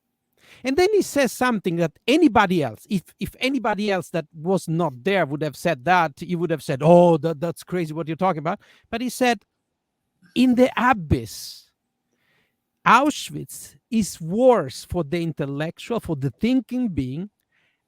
And then he says something that anybody else, if anybody else that was not there would have said that, he would have said, "Oh, that's crazy what you're talking about." But he said, "In the abyss, Auschwitz is worse for the intellectual, for the thinking being,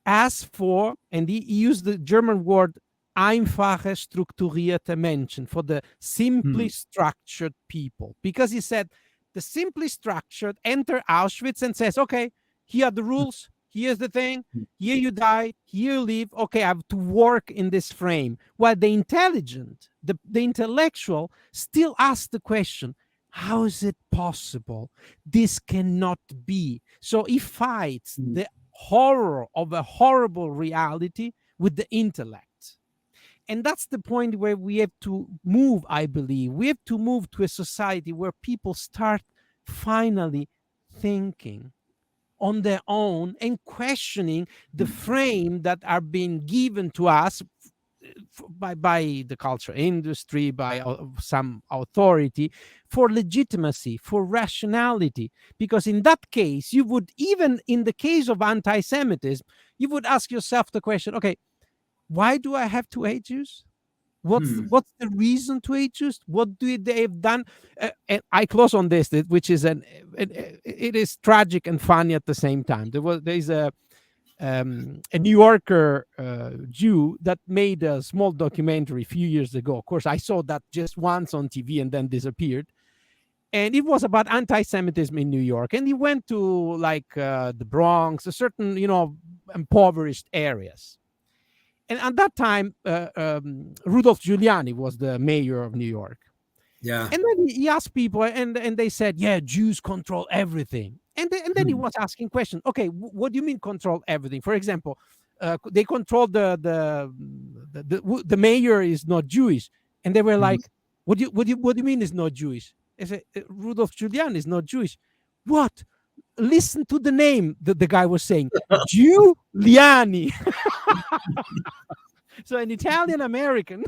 as for," and he used the German word einfache strukturierte Menschen, for the Hmm. simply structured people. Because he said the simply structured enter Auschwitz and says, okay, here are the rules, here's the thing, here you die, here you live, okay, I have to work in this frame. While the intelligent, the intellectual still asks the question, how is it possible? This cannot be. So he fights Hmm. the horror of a horrible reality with the intellect. And that's the point where we have to move, I believe. We have to move to a society where people start finally thinking on their own and questioning the frame that are being given to us by the culture industry, by some authority, for legitimacy, for rationality. Because in that case, you would, even in the case of anti-Semitism, you would ask yourself the question, okay, why do I have to hate Jews? Hmm. What's the reason to hate Jews? What do they have done? And I close on this, which is it is tragic and funny at the same time. There's a New Yorker Jew that made a small documentary a few years ago. Of course, I saw that just once on TV and then disappeared. And it was about anti-Semitism in New York. And he went to like the Bronx, a certain impoverished areas. And at that time, Rudolph Giuliani was the mayor of New York. Yeah. And then he asked people, and they said, "Yeah, Jews control everything." And then he Hmm. was asking questions. Okay, what do you mean control everything? For example, they control the mayor is not Jewish, and they were Hmm. like, what do you mean is not Jewish?" I said, Rudolph Giuliani is not Jewish. What? Listen to the name that the guy was saying, Giuliani. So an Italian American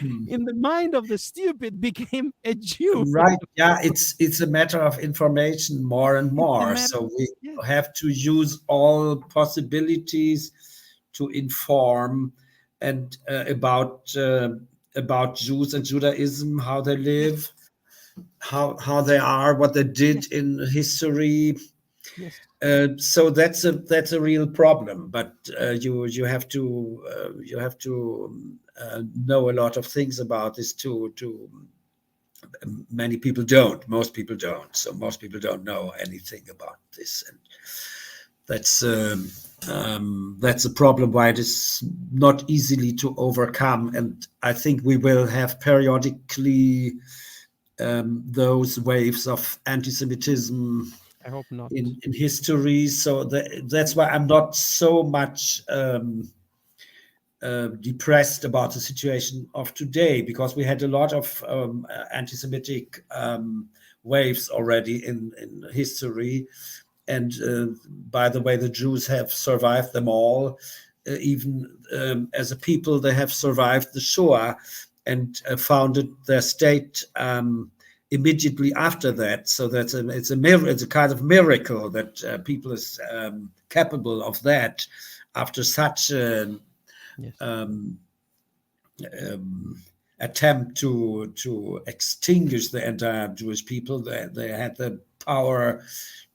Hmm. in the mind of the stupid became a Jew. Right. Yeah, it's a matter of information more and It's a more. matter. So we Yeah, have to use all possibilities to inform and about Jews and Judaism, how they yes, live, how they are, what they yes, did in history. yes, So that's a real problem. But you have to know a lot of things about this to many people don't. Most people don't. So most people don't know anything about this, and that's that's a problem why it is not easily to overcome. And I think we will have periodically those waves of anti-Semitism I hope not. in history. So that's why I'm not so much depressed about the situation of today, because we had a lot of anti-Semitic waves already in history. And by the way, the Jews have survived them all. Even as a people, they have survived the Shoah and founded their state immediately after that. So it's a kind of miracle that people is capable of that after such Yes, um, um, attempt to extinguish the entire Jewish people. They had the power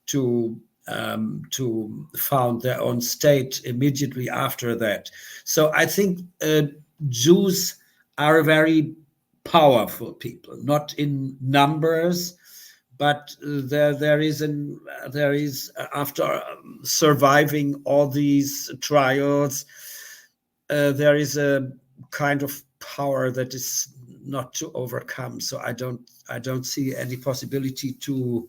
to found their own state immediately after that. So I think Jews are a very powerful people, not in numbers, but there is after surviving all these trials, there is a kind of power that is not to overcome. So I don't see any possibility to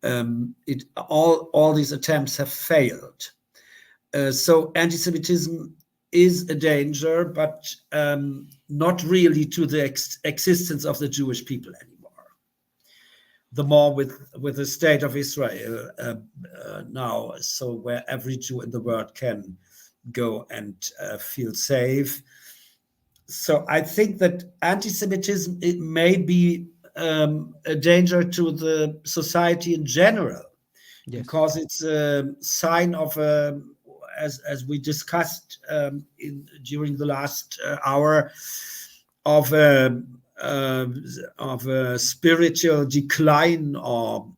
it. All these attempts have failed. So anti-Semitism is a danger, but not really to the existence of the Jewish people anymore. The more with the state of Israel now, so where every Jew in the world can go and feel safe. So I think that anti-Semitism, it may be a danger to the society in general, Yes. because it's a sign of as we discussed during the last hour, of uh, of a spiritual decline or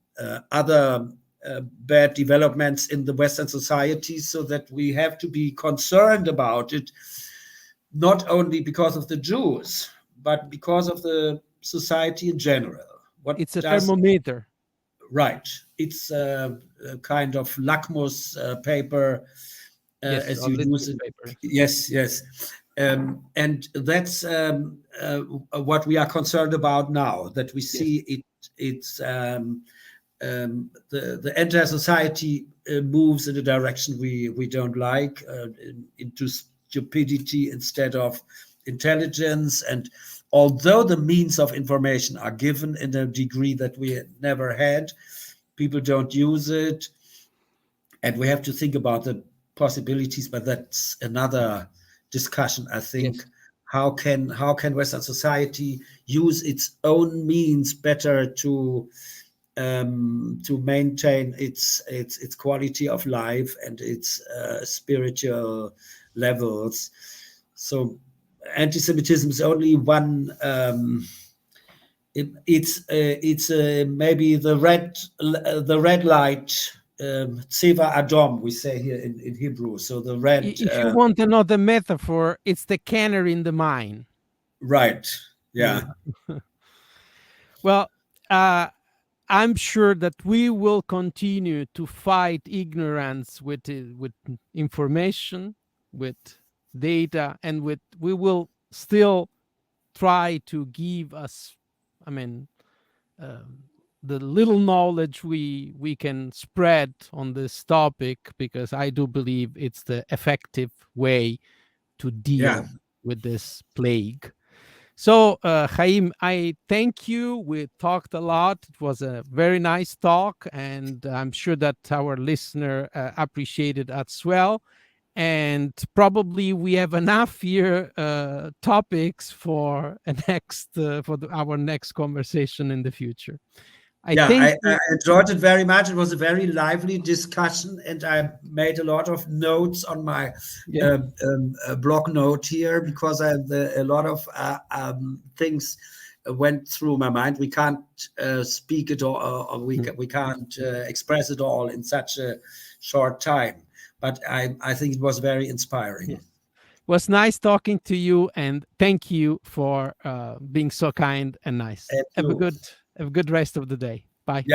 other bad developments in the Western society, so that we have to be concerned about it, not only because of the Jews, but because of the society in general. What It's a does thermometer. Right? It's a kind of lakmus paper, Yes, as or you use litmus it. paper. Yes, yes. And that's what we are concerned about now. That we Yes. see it. It's the entire society moves in a direction we don't like, into stupidity instead of intelligence. And although the means of information are given in a degree that we never had, people don't use it, and we have to think about the possibilities. But that's another discussion, I think. Yes. How can Western society use its own means better to maintain its quality of life and its spiritual levels? So anti-Semitism is only one. It's maybe the red light, tseva adom, we say here in Hebrew. So the red, If you want another metaphor, it's the canary in the mine. right, You yeah, know. Well, uh, I'm sure that we will continue to fight ignorance with information, with data, and with we will still try to give us, I mean, um, the little knowledge we can spread on this topic, because I do believe it's the effective way to yeah, deal with this plague. So, Chaim, I thank you. We talked a lot. It was a very nice talk, and I'm sure that our listener appreciated as well. And probably we have enough here topics for a next our next conversation in the future. I yeah. thank I you. enjoyed it very much. It was a very lively discussion, and I made a lot of notes on my Yeah. blog note here, because a lot of things went through my mind. We can't speak it all, or Mm. we can't express it all in such a short time. But I think it was very inspiring. Yes. Was nice talking to you, and thank you for being so kind and nice. And you, Have a good rest of the day. Bye. yeah.